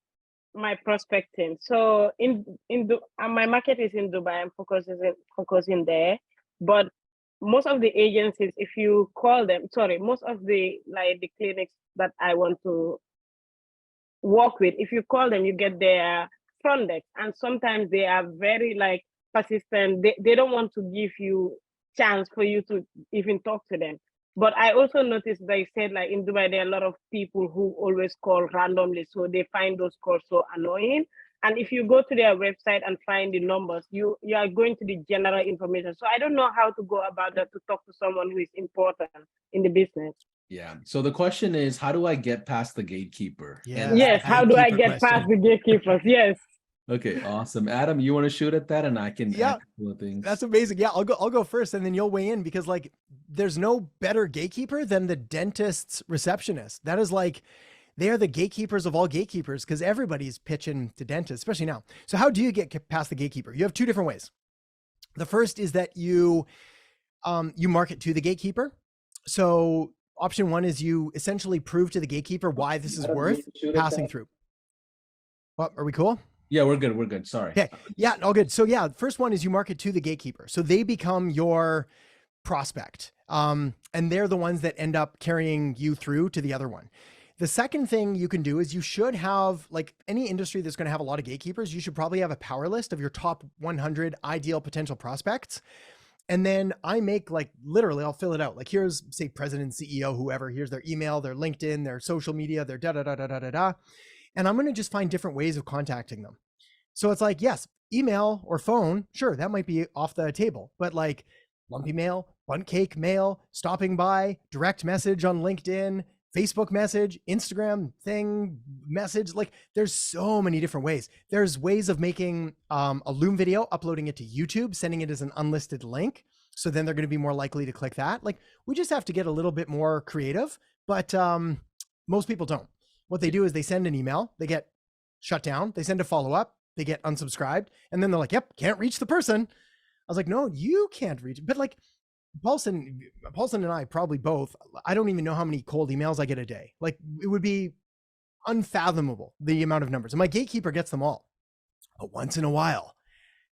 my prospecting. So my market is in Dubai. I'm focusing there, but most of the agencies, if you call them, most of the clinics that I want to work with, if you call them, you get their front desk, and sometimes they are very persistent. They don't want to give you chance for you to even talk to them. But I also noticed they said in Dubai, there are a lot of people who always call randomly. So they find those calls so annoying. And if you go to their website and find the numbers, you are going to the general information. So I don't know how to go about that to talk to someone who is important in the business. Yeah. So the question is, how do I get past the gatekeeper? Yes. How do I get past the gatekeepers? Yes. Okay, awesome. Adam, you want to shoot at that, and I can add a couple of things. That's amazing. Yeah, I'll go first, and then you'll weigh in, because there's no better gatekeeper than the dentist's receptionist. That is they are the gatekeepers of all gatekeepers, because everybody's pitching to dentists, especially now. So how do you get past the gatekeeper? You have 2 different ways. The first is that you market to the gatekeeper. So option 1 is you essentially prove to the gatekeeper why this is worth passing through. What, are we cool? Yeah, we're good. We're good. Sorry. Okay. Yeah, all good. So yeah, first one is you market to the gatekeeper. So they become your prospect. And they're the ones that end up carrying you through to the other one. The second thing you can do is you should have, like any industry that's going to have a lot of gatekeepers, you should probably have a power list of your top 100 ideal potential prospects. And then I make, like, literally, I'll fill it out. Like, here's, say, president, CEO, whoever, here's their email, their LinkedIn, their social media, their da da da da da da da. And I'm going to just find different ways of contacting them. So it's like, yes, email or phone, sure, that might be off the table, but like lumpy mail, bunt cake mail, stopping by, direct message on LinkedIn, Facebook message, Instagram thing, message, like there's so many different ways. There's ways of making a Loom video, uploading it to YouTube, sending it as an unlisted link. So then they're going to be more likely to click that. Like, we just have to get a little bit more creative, but most people don't. What they do is they send an email, they get shut down, they send a follow-up, they get unsubscribed, and then they're like, yep, can't reach the person. I was like, no, you can't reach. But like Paulson and I probably both, I don't even know how many cold emails I get a day. Like, it would be unfathomable, the amount of numbers. And my gatekeeper gets them all. But once in a while,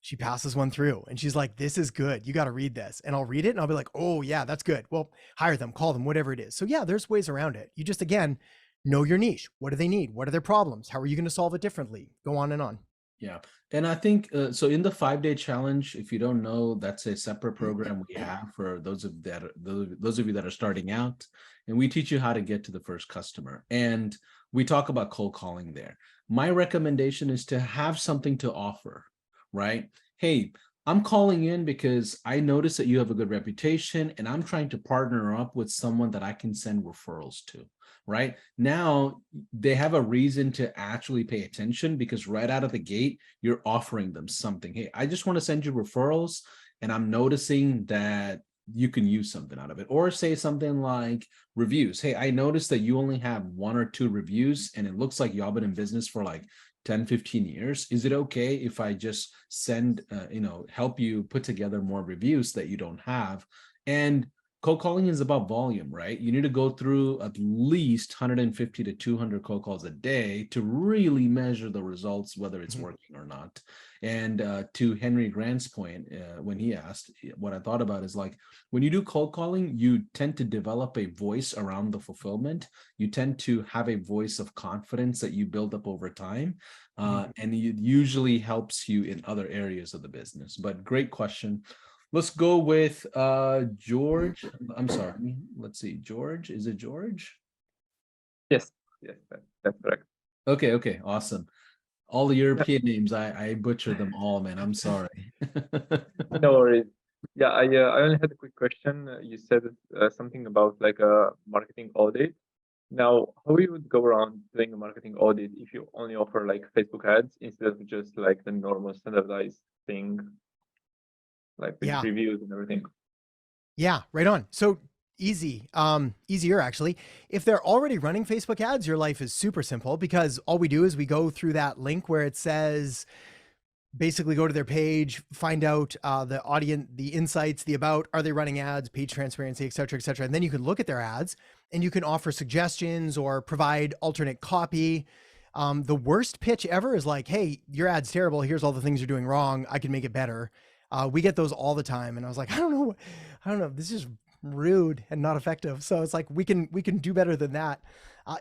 she passes one through and she's like, this is good. You got to read this. And I'll read it and I'll be like, oh yeah, that's good. Well, hire them, call them, whatever it is. So yeah, there's ways around it. You just, again, know your niche. What do they need? What are their problems? How are you going to solve it differently? Go on and on. Yeah. And I think, so in the 5-day challenge, if you don't know, that's a separate program we have for those of you that are starting out, and we teach you how to get to the first customer. And we talk about cold calling there. My recommendation is to have something to offer, right? Hey, I'm calling in because I noticed that you have a good reputation and I'm trying to partner up with someone that I can send referrals to. Right now, they have a reason to actually pay attention because right out of the gate, you're offering them something. Hey, I just want to send you referrals and I'm noticing that you can use something out of it. Or say something like reviews. Hey, I noticed that you only have 1 or 2 reviews and it looks like y'all been in business for like 10, 15 years. Is it okay if I just send, help you put together more reviews that you don't have? And cold calling is about volume, right? You need to go through at least 150 to 200 cold calls a day to really measure the results, whether it's working or not. And to Henry Grant's point, when he asked, what I thought about is like, when you do cold calling, you tend to develop a voice around the fulfillment. You tend to have a voice of confidence that you build up over time. And it usually helps you in other areas of the business. But great question. Let's go with George. I'm sorry. Let's see. George. Is it George? Yes, that's correct. Okay. Awesome. All the European names, I butchered them all, man. I'm sorry. No worries. Yeah, I only had a quick question. You said something about like a marketing audit. Now, how you would go around doing a marketing audit if you only offer like Facebook ads instead of just like the normal standardized thing, like with reviews and everything? Yeah, right on. So easier actually. If they're already running Facebook ads, your life is super simple because all we do is we go through that link where it says, basically go to their page, find out the audience, the insights, the about, are they running ads, page transparency, et cetera, et cetera. And then you can look at their ads and you can offer suggestions or provide alternate copy. The worst pitch ever is like, hey, your ad's terrible. Here's all the things you're doing wrong. I can make it better. We get those all the time. And I was like, I don't know. This is rude and not effective. So it's like, we can do better than that.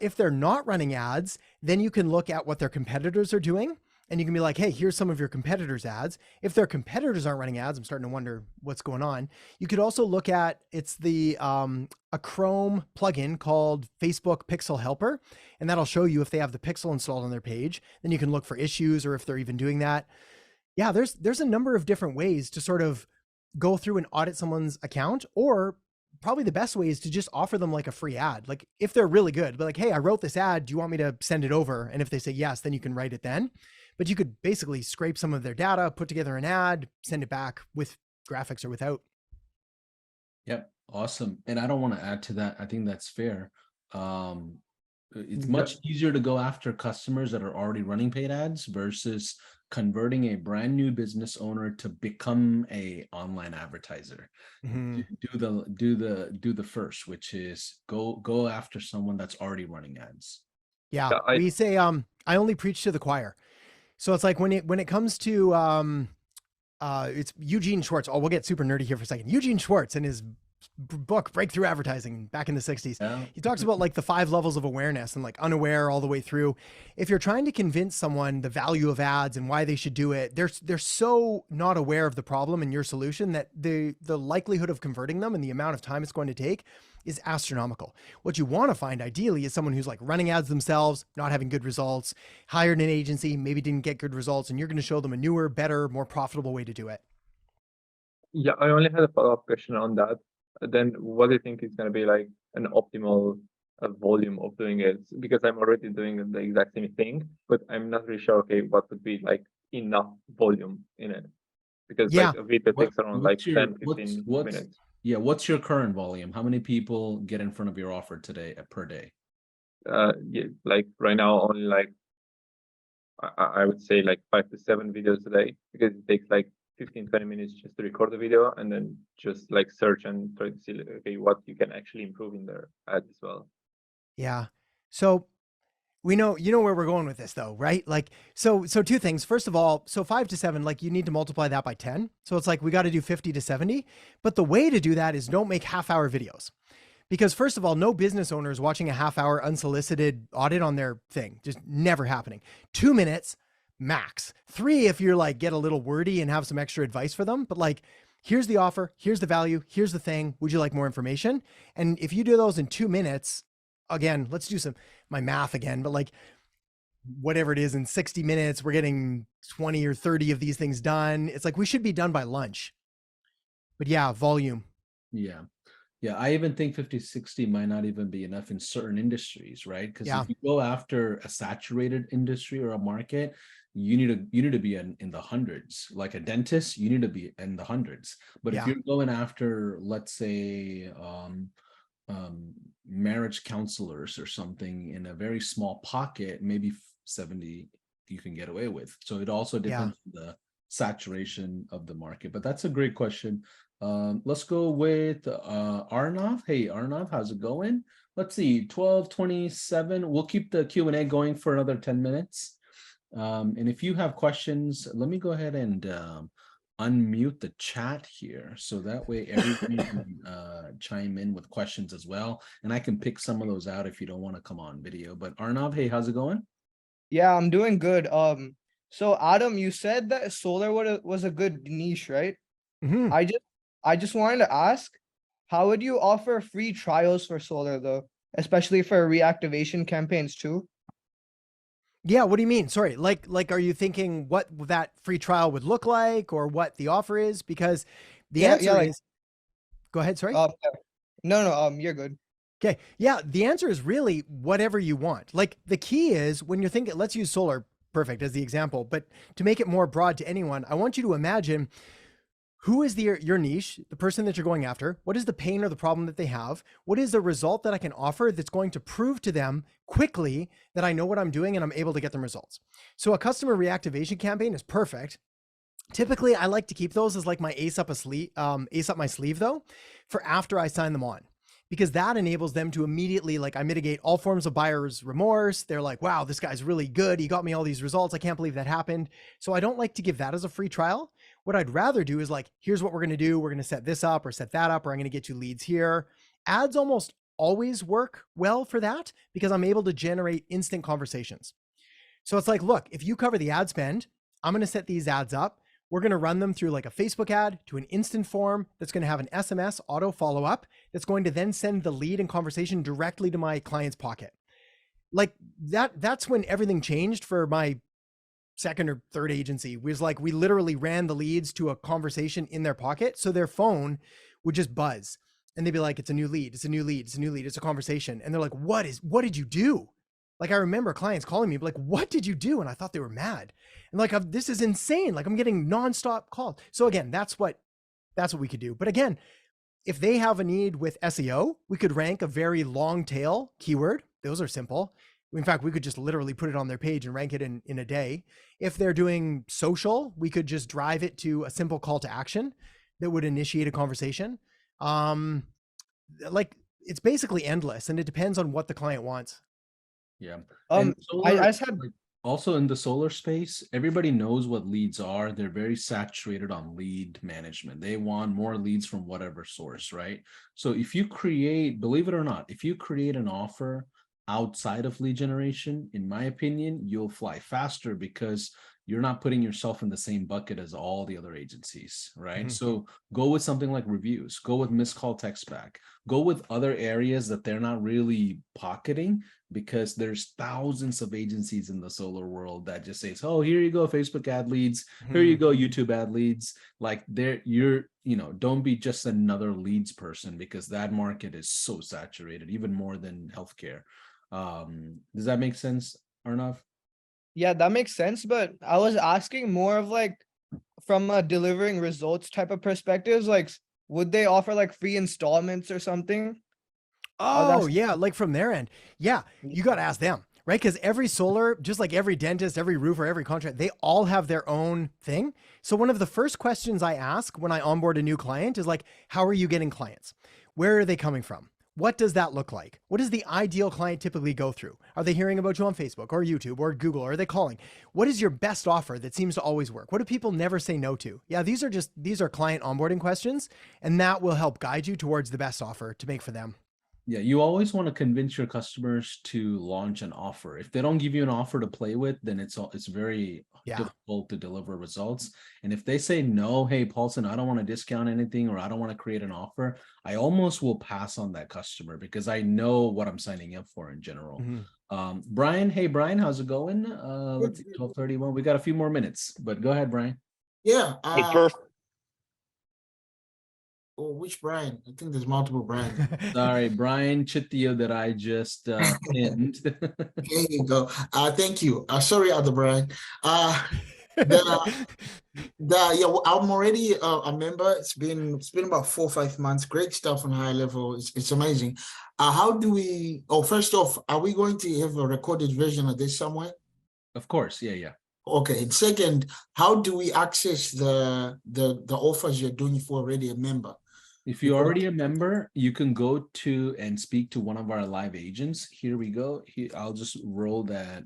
If they're not running ads, then you can look at what their competitors are doing. And you can be like, hey, here's some of your competitors' ads. If their competitors aren't running ads, I'm starting to wonder what's going on. You could also look at, it's the a Chrome plugin called Facebook Pixel Helper. And that'll show you if they have the pixel installed on their page. Then you can look for issues or if they're even doing that. Yeah, there's a number of different ways to sort of go through and audit someone's account, or probably the best way is to just offer them like a free ad. Like if they're really good, but like, hey, I wrote this ad. Do you want me to send it over? And if they say yes, then you can write it then. But you could basically scrape some of their data, put together an ad, send it back with graphics or without. Yep. Awesome. And I don't want to add to that. I think that's fair. It's much easier to go after customers that are already running paid ads versus converting a brand new business owner to become a online advertiser. Do the first, which is go after someone that's already running ads. Yeah, we say I only preach to the choir. So it's like when it comes to it's Eugene Schwartz. Oh, we'll get super nerdy here for a second. Eugene Schwartz and his book, Breakthrough Advertising, back in the 60s. Yeah. He talks about like the 5 levels of awareness and like unaware all the way through. If you're trying to convince someone the value of ads and why they should do it, they're so not aware of the problem and your solution that the likelihood of converting them and the amount of time it's going to take is astronomical. What you want to find ideally is someone who's like running ads themselves, not having good results, hired an agency, maybe didn't get good results, and you're going to show them a newer, better, more profitable way to do it. Yeah, I only had a follow-up question on that. Then what do you think is going to be like an optimal volume of doing it? Because I'm already doing the exact same thing, but I'm not really sure, okay, what would be like enough volume in it? Because Yeah. like a video takes around like 10, 15 minutes. Yeah, what's your current volume? How many people get in front of your offer today per day? Yeah, like right now only like I would say like 5 to 7 videos a day, because it takes like 15-20 minutes just to record the video and then just like search and try to see like, okay, what you can actually improve in their ad as well. Yeah. So we know, you know where we're going with this though, right? Like, so 2 things. First of all, so 5 to 7, like you need to multiply that by 10. So it's like, we got to do 50 to 70, but the way to do that is don't make half-hour videos. Because first of all, no business owner is watching a half-hour unsolicited audit on their thing. Just never happening. 2 minutes max. 3 if you're like, get a little wordy and have some extra advice for them. But like, here's the offer, here's the value, here's the thing. Would you like more information? And if you do those in 2 minutes, again, let's do my math again, but like whatever it is, in 60 minutes, we're getting 20 or 30 of these things done. It's like, we should be done by lunch. But yeah, volume. Yeah. Yeah, I even think 50, 60 might not even be enough in certain industries, right? Because if you go after a saturated industry or a market, you need to be in the hundreds. Like a dentist, you need to be in the hundreds. But if you're going after, let's say, marriage counselors or something in a very small pocket, maybe 70 you can get away with. So it also depends on the saturation of the market. But that's a great question. Let's go with Arnav. Hey Arnav, how's it going? Let's see, 12:27. We'll keep the Q&A going for another 10 minutes. And if you have questions, let me go ahead and unmute the chat here, so that way everybody can chime in with questions as well, and I can pick some of those out if you don't want to come on video. But Arnav, hey, how's it going? Yeah, I'm doing good. So Adam, you said that solar was a good niche, right? Mm-hmm. I just wanted to ask, how would you offer free trials for solar though, especially for reactivation campaigns too? Yeah, what do you mean? Sorry, like, are you thinking what that free trial would look like, or what the offer is? Because the answer is, go ahead. Sorry. No, you're good. Okay. Yeah, the answer is really whatever you want. Like, the key is when you're thinking, let's use solar, perfect, as the example, but to make it more broad to anyone, I want you to imagine who is your niche, the person that you're going after. What is the pain or the problem that they have? What is the result that I can offer that's going to prove to them quickly that I know what I'm doing and I'm able to get them results? So a customer reactivation campaign is perfect. Typically, I like to keep those as like my ace up my sleeve though, for after I sign them on, because that enables them to immediately, like, I mitigate all forms of buyer's remorse. They're like, wow, this guy's really good. He got me all these results. I can't believe that happened. So I don't like to give that as a free trial. What I'd rather do is like, here's what we're going to do. We're going to set this up or set that up, or I'm going to get you leads here. Ads almost always work well for that because I'm able to generate instant conversations. So it's like, look, if you cover the ad spend, I'm going to set these ads up. We're going to run them through like a Facebook ad to an instant form that's going to have an SMS auto follow-up that's going to then send the lead and conversation directly to my client's pocket. Like that's when everything changed for my second or third agency. Was like, we literally ran the leads to a conversation in their pocket. So their phone would just buzz and they'd be like, it's a new lead. It's a new lead. It's a new lead. It's a conversation. And they're like, what did you do? Like, I remember clients calling me like, what did you do? And I thought they were mad. And like, this is insane. Like, I'm getting nonstop calls. So again, that's what we could do. But again, if they have a need with SEO, we could rank a very long tail keyword. Those are simple. In fact, we could just literally put it on their page and rank it in a day. If they're doing social, we could just drive it to a simple call to action that would initiate a conversation. Like, it's basically endless, and it depends on what the client wants. Yeah. I just had Also in the solar space, everybody knows what leads are. They're very saturated on lead management. They want more leads from whatever source, right? So if you create, believe it or not, if you create an offer outside of lead generation, in my opinion, you'll fly faster because you're not putting yourself in the same bucket as all the other agencies, right? Mhm. So go with something like reviews, go with missed call text back, go with other areas that they're not really pocketing, because there's thousands of agencies in the solar world that just says, oh, here you go, Facebook ad leads, here you go, YouTube ad leads. Like don't be just another leads person, because that market is so saturated, even more than healthcare. Does that make sense, Arnav? Yeah, that makes sense, but I was asking more of like from a delivering results type of perspectives, like would they offer like free installments or something? Oh, that's- yeah, like from their end. Yeah, you got to ask them, right? Because every solar, just like every dentist, every roofer, every contract, they all have their own thing. So one of the first questions I ask when I onboard a new client is like, how are you getting clients? Where are they coming from? What does that look like? What does the ideal client typically go through? Are they hearing about you on Facebook or YouTube or Google? Or are they calling? What is your best offer that seems to always work? What do people never say no to? Yeah, these are client onboarding questions, and that will help guide you towards the best offer to make for them. Yeah, you always want to convince your customers to launch an offer. If they don't give you an offer to play with, then it's very Yeah. difficult to deliver results. And if they say no, hey, Paulson, I don't want to discount anything, or I don't want to create an offer, I almost will pass on that customer because I know what I'm signing up for in general. Brian, hey Brian, how's it going? Let's see, 12:31. We got a few more minutes, but go ahead, Brian. Yeah. Which Brian? I think there's multiple Brians. Sorry, Brian Chitio that I just pinned. There you go. Thank you. Sorry, other Brian. Yeah, I'm already a member. It's been about 4 or 5 months. Great stuff on high level. It's amazing. How do we? Oh, first off, are we going to have a recorded version of this somewhere? Of course, yeah. Okay. And second, how do we access the offers you're doing if we're already a member? If you're already a member, you can go to and speak to one of our live agents. Here we go. Here, I'll just roll that.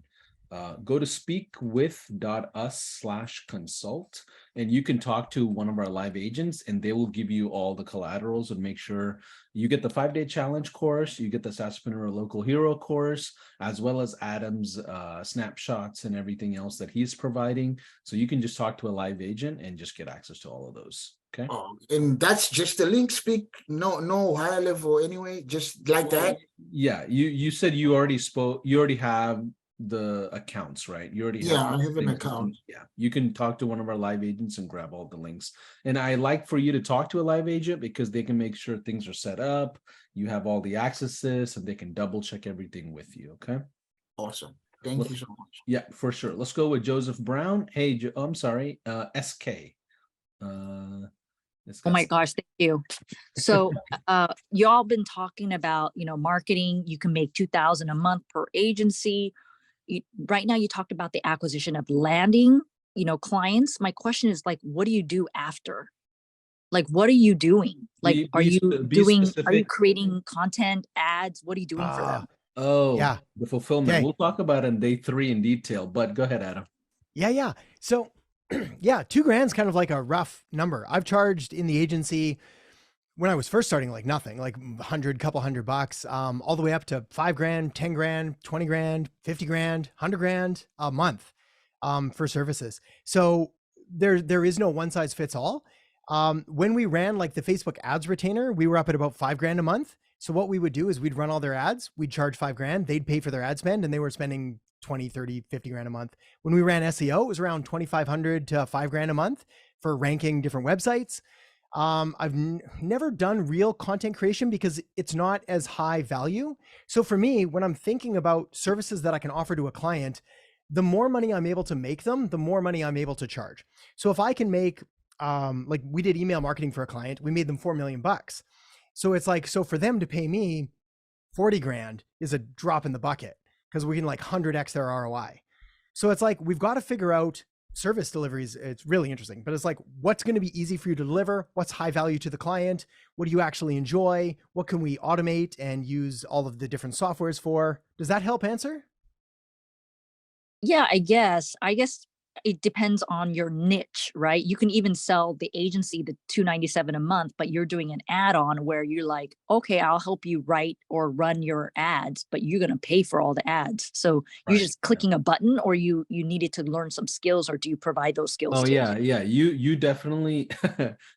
Go to speakwith.us/consult, and you can talk to one of our live agents, and they will give you all the collaterals and make sure you get the 5-day challenge course, you get the SaaSpreneur Local Hero course, as well as Adam's snapshots and everything else that he's providing. So you can just talk to a live agent and just get access to all of those. Okay. Oh, and that's just the link. Speak no higher level anyway, just like that. Yeah, you said you already spoke. You already have the accounts, right? You already Yeah, have I have an links. account. Yeah, you can talk to one of our live agents and grab all the links. And I like for you to talk to a live agent because they can make sure things are set up. You have all the accesses, and they can double check everything with you. Okay. Awesome. Thank you so much. Yeah, for sure. Let's go with Joseph Brown. Hey, I'm sorry, SK. Oh my gosh, thank you. So y'all been talking about, marketing. You can make $2,000 a month per agency. Right now you talked about the acquisition of landing, clients. My question is like, what do you do after? Like, what are you doing? Like, are you creating content, ads? What are you doing for them? Oh, yeah. The fulfillment. Okay. We'll talk about it in day 3 in detail, but go ahead, Adam. Yeah. So yeah, $2,000 is kind of like a rough number. I've charged in the agency when I was first starting, like nothing, like couple hundred bucks, all the way up to $5,000, $10,000, $20,000, $50,000, $100,000 a month, for services. So there is no one size fits all. When we ran like the Facebook ads retainer, we were up at about $5,000 a month. So what we would do is we'd run all their ads, we'd charge $5,000, they'd pay for their ad spend, and they were spending 20, 30, 50 grand a month. When we ran SEO, it was around 2,500 to $5,000 a month for ranking different websites. I've never done real content creation because it's not as high value. So for me, when I'm thinking about services that I can offer to a client, the more money I'm able to make them, the more money I'm able to charge. So if I can make, like we did email marketing for a client, we made them $4 million. So it's like, so for them to pay me 40 grand is a drop in the bucket because we can like 100x their ROI. So it's like, we've got to figure out service deliveries. It's really interesting, but it's like, what's going to be easy for you to deliver? What's high value to the client? What do you actually enjoy? What can we automate and use all of the different softwares for? Does that help answer? Yeah, I guess. It depends on your niche, right? You can even sell the agency the 297 a month, but you're doing an add-on where you're like, okay, I'll help you write or run your ads, but you're going to pay for all the ads. So you're Right. just clicking a button, or you needed to learn some skills, or do you provide those skills Oh too? yeah. You definitely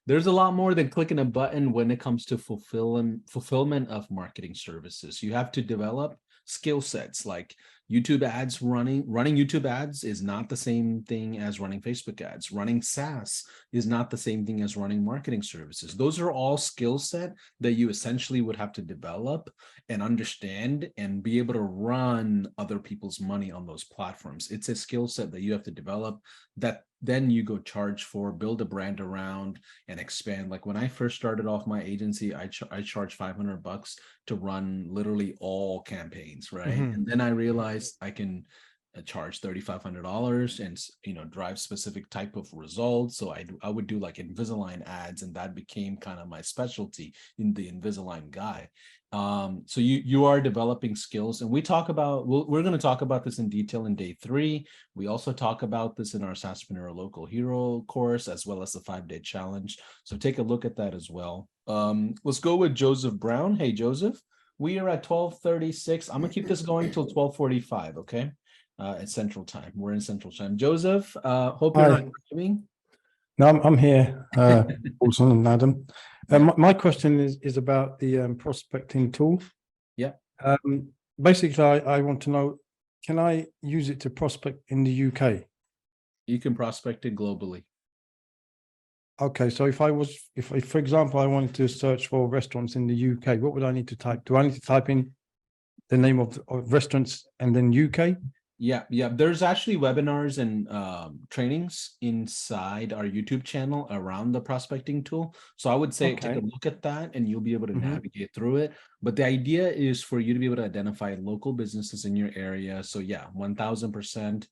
there's a lot more than clicking a button when it comes to fulfillment of marketing services. You have to develop skill sets like YouTube ads. Running YouTube ads is not the same thing as running Facebook ads. Running SaaS is not the same thing as running marketing services. Those are all skill set that you essentially would have to develop and understand and be able to run other people's money on those platforms. It's a skill set that you have to develop that then you go charge for, build a brand around, and expand. Like when I first started off my agency, I charged $500 to run literally all campaigns, right? Mhm. And then I realized I can charge $3,500 and drive specific type of results. So I would do like Invisalign ads, and that became kind of my specialty in the Invisalign guy. So you are developing skills, and we're going to talk about this in detail in day 3. We also talk about this in our SaaSpreneur Local Hero course, as well as the 5-day challenge. So take a look at that as well. Let's go with Joseph Brown. Hey, Joseph, we are at 12:36. I'm gonna keep this going till 12:45. Okay, at Central Time. We're in Central Time. Joseph, hope you're not driving. No, I'm here, Wilson and Adam. My question is about the prospecting tool. Yeah. Basically, I want to know, can I use it to prospect in the UK? You can prospect it globally. Okay, so if for example, I wanted to search for restaurants in the UK, what would I need to type? Do I need to type in the name of restaurants and then UK? Yeah. There's actually webinars and trainings inside our YouTube channel around the prospecting tool. So I would say take a look at that and you'll be able to navigate through it. But the idea is for you to be able to identify local businesses in your area. So yeah, 1000%.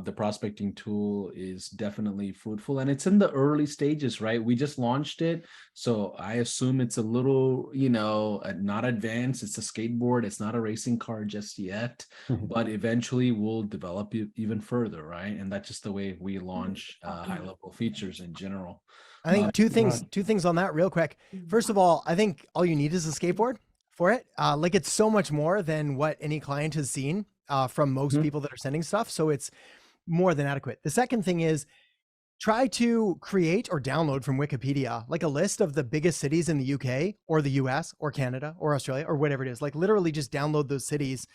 The prospecting tool is definitely fruitful, and it's in the early stages, right? We just launched it. So I assume it's a little, not advanced. It's a skateboard. It's not a racing car just yet, but eventually we'll develop it even further, right? And that's just the way we launch high level features in general. I think two things on that real quick. First of all, I think all you need is a skateboard for it. Like it's so much more than what any client has seen from most people that are sending stuff. So it's more than adequate. The second thing is try to create or download from Wikipedia, like a list of the biggest cities in the UK or the US or Canada or Australia or whatever it is. Like literally just download those cities,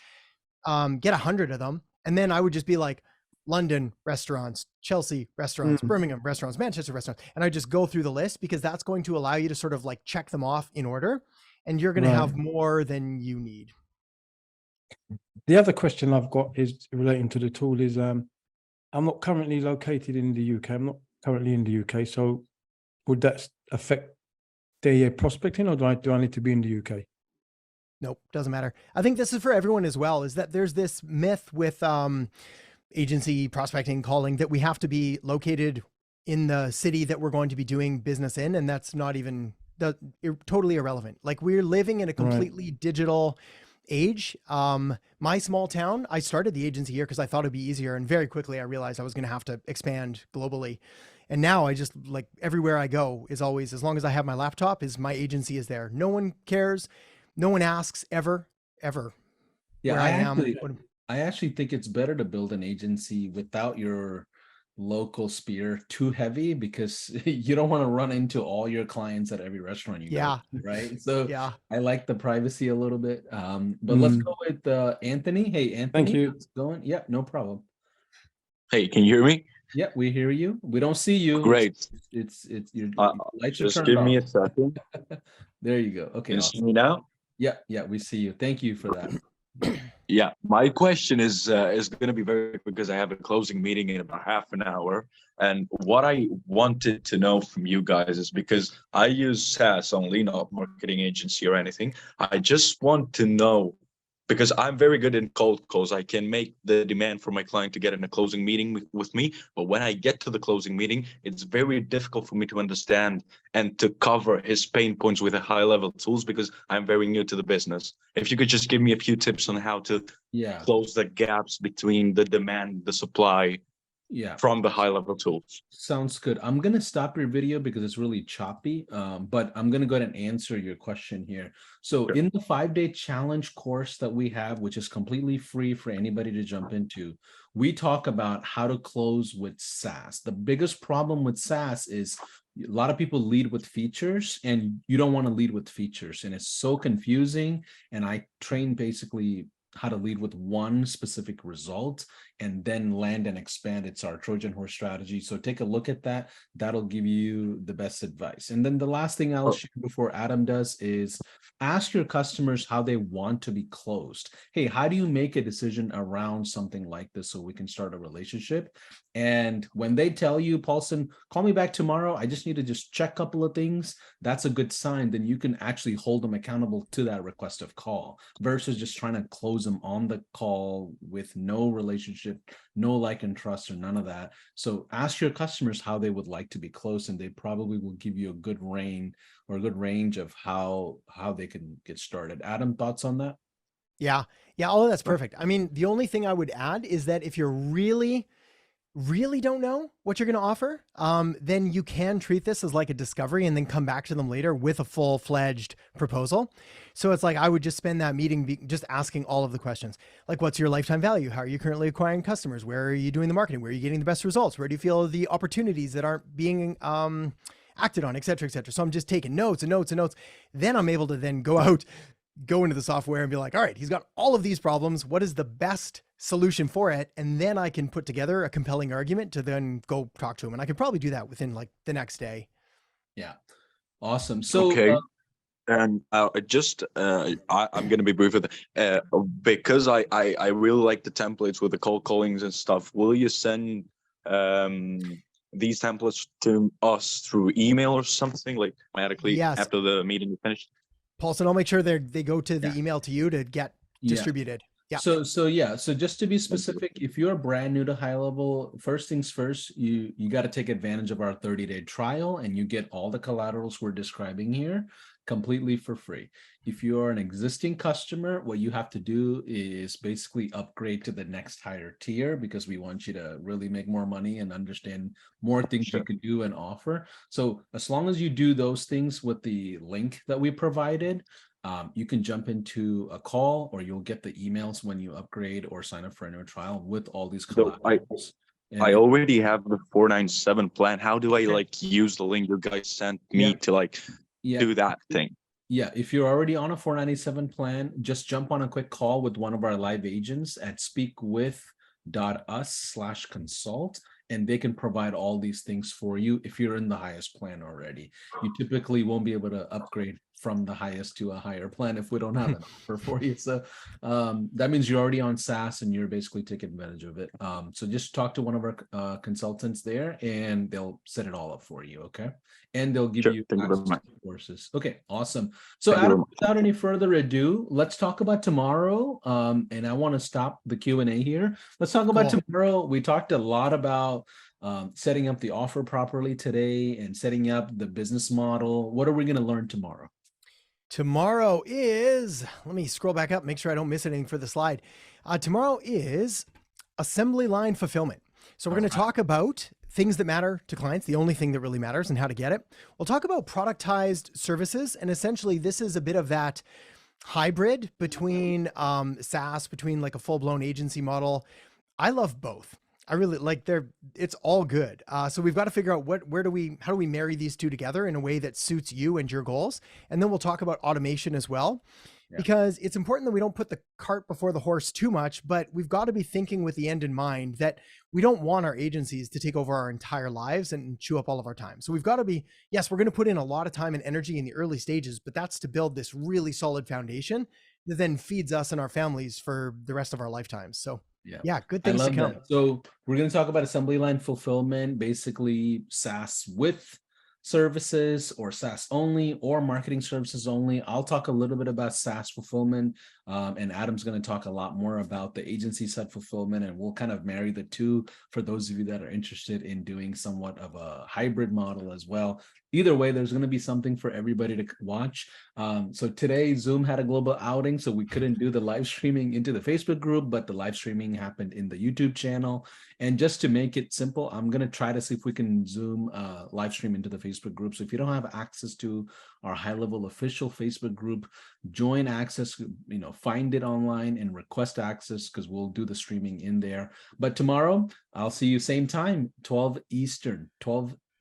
get 100 of them. And then I would just be like London restaurants, Chelsea restaurants, Birmingham restaurants, Manchester restaurants. And I just go through the list because that's going to allow you to sort of like check them off in order. And you're going to have more than you need. The other question I've got is relating to the tool is, I'm not currently located in the UK. I'm not currently in the UK. So would that affect the prospecting, or do I need to be in the UK? Nope, doesn't matter. I think this is for everyone as well, is that there's this myth with agency prospecting calling that we have to be located in the city that we're going to be doing business in. And that's not even totally irrelevant. Like we're living in a completely digital age. My small town, I started the agency here because I thought it'd be easier. And very quickly I realized I was going to have to expand globally. And now I just like everywhere I go is always, as long as I have my laptop, is my agency is there. No one cares. No one asks ever. Yeah, I actually think it's better to build an agency without your local sphere too heavy, because you don't want to run into all your clients at every restaurant you go to, right? So I like the privacy a little bit. But let's go with Anthony. Hey, Anthony. Thank you. How's it going? Yeah, no problem. Hey, can you hear me? Yeah, we hear you. We don't see you. Great. It's your lights are just turned give off. me a second. There you go. Okay. Can you see me now? Yeah, we see you. Thank you for that. Yeah, my question is going to be very quick because I have a closing meeting in about half an hour. And what I wanted to know from you guys is, because I use SaaS only, not marketing agency or anything. I just want to know because I'm very good in cold calls. I can make the demand for my client to get in a closing meeting with me. But when I get to the closing meeting, it's very difficult for me to understand and to cover his pain points with a high level tools because I'm very new to the business. If you could just give me a few tips on how to close the gaps between the demand, the supply, from the high level tools. Sounds good. I'm going to stop your video because it's really choppy, but I'm going to go ahead and answer your question here. So in the 5-day challenge course that we have, which is completely free for anybody to jump into, we talk about how to close with SaaS. The biggest problem with SaaS is a lot of people lead with features and you don't want to lead with features. And it's so confusing. And I train basically how to lead with one specific result and then land and expand. It's our Trojan horse strategy. So take a look at that. That'll give you the best advice. And then the last thing I'll share before Adam does is ask your customers how they want to be closed. Hey, how do you make a decision around something like this so we can start a relationship? And when they tell you, Paulson, call me back tomorrow, I just need to just check a couple of things, that's a good sign. Then you can actually hold them accountable to that request of call versus just trying to close them on the call with no relationship, no like and trust or none of that. So ask your customers how they would like to be closed, and they probably will give you a good range of how they can get started. Adam, thoughts on that? Yeah, all of that's perfect. I mean, the only thing I would add is that if you're really don't know what you're going to offer, then you can treat this as like a discovery and then come back to them later with a full-fledged proposal. So it's like, I would just spend that meeting just asking all of the questions. Like, what's your lifetime value? How are you currently acquiring customers? Where are you doing the marketing? Where are you getting the best results? Where do you feel the opportunities that aren't being acted on, et cetera, et cetera. So I'm just taking notes and notes and notes. Then I'm able to then go into the software and be like, all right, he's got all of these problems. What is the best solution for it? And then I can put together a compelling argument to then go talk to him. And I could probably do that within like the next day. Yeah. Awesome. So, and I'm going to be brief with it because I really like the templates with the cold callings and stuff. Will you send these templates to us through email or something, like automatically after the meeting is finished? Paulson, I'll make sure they go to the email to you to get distributed. Yeah. So just to be specific, if you're brand new to high level, first things first, you got to take advantage of our 30-day trial and you get all the collaterals we're describing here completely for free. If you're an existing customer, what you have to do is basically upgrade to the next higher tier because we want you to really make more money and understand more things you can do and offer. So as long as you do those things with the link that we provided, you can jump into a call or you'll get the emails when you upgrade or sign up for a new trial with all these collaterals. I already have the 497 plan. How do I use the link you guys sent me to do that thing? Yeah, if you're already on a 497 plan, just jump on a quick call with one of our live agents at speakwith.us/consult, and they can provide all these things for you if you're in the highest plan already. You typically won't be able to upgrade from the highest to a higher plan if we don't have an offer for you. So that means you're already on SaaS and you're basically taking advantage of it. So just talk to one of our consultants there and they'll set it all up for you, okay? And they'll give you access to courses. Okay, awesome. So Adam, without any further ado, let's talk about tomorrow. And I want to stop the Q&A here. Let's talk about tomorrow. We talked a lot about setting up the offer properly today and setting up the business model. What are we going to learn tomorrow? Tomorrow is, let me scroll back up, make sure I don't miss anything for the slide. Tomorrow is assembly line fulfillment. So we're going to talk about things that matter to clients, the only thing that really matters and how to get it. We'll talk about productized services. And essentially this is a bit of that hybrid between SaaS, between like a full-blown agency model. I love both. I really like it's all good. So we've got to figure out how do we marry these two together in a way that suits you and your goals. And then we'll talk about automation as well, because it's important that we don't put the cart before the horse too much, but we've got to be thinking with the end in mind that we don't want our agencies to take over our entire lives and chew up all of our time. So we've got to be, yes, we're going to put in a lot of time and energy in the early stages, but that's to build this really solid foundation that then feeds us and our families for the rest of our lifetimes. So yeah, good things to come. So we're going to talk about assembly line fulfillment, basically SaaS with services or SaaS only or marketing services only. I'll talk a little bit about SaaS fulfillment. And Adam's going to talk a lot more about the agency side fulfillment, and we'll kind of marry the two for those of you that are interested in doing somewhat of a hybrid model as well. Either way, there's going to be something for everybody to watch. So today Zoom had a global outing, so we couldn't do the live streaming into the Facebook group, but the live streaming happened in the YouTube channel. And just to make it simple, I'm going to try to see if we can Zoom live stream into the Facebook group. So if you don't have access to our high level official Facebook group, join access, find it online and request access, because we'll do the streaming in there. But tomorrow I'll see you same time, 12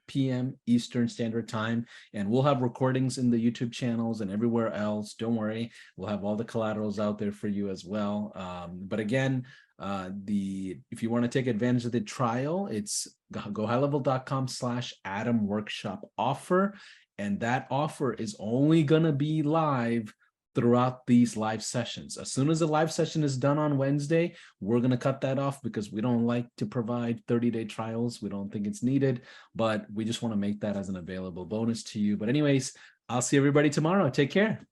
p.m. Eastern Standard Time, and we'll have recordings in the YouTube channels and everywhere else. Don't worry, we'll have all the collaterals out there for you as well. But again, if you want to take advantage of the trial, it's gohighlevel.com/Adam workshop offer, and that offer is only gonna be live throughout these live sessions. As soon as the live session is done on Wednesday, we're going to cut that off, because we don't like to provide 30-day trials. We don't think it's needed, but we just want to make that as an available bonus to you. But anyways, I'll see everybody tomorrow. Take care.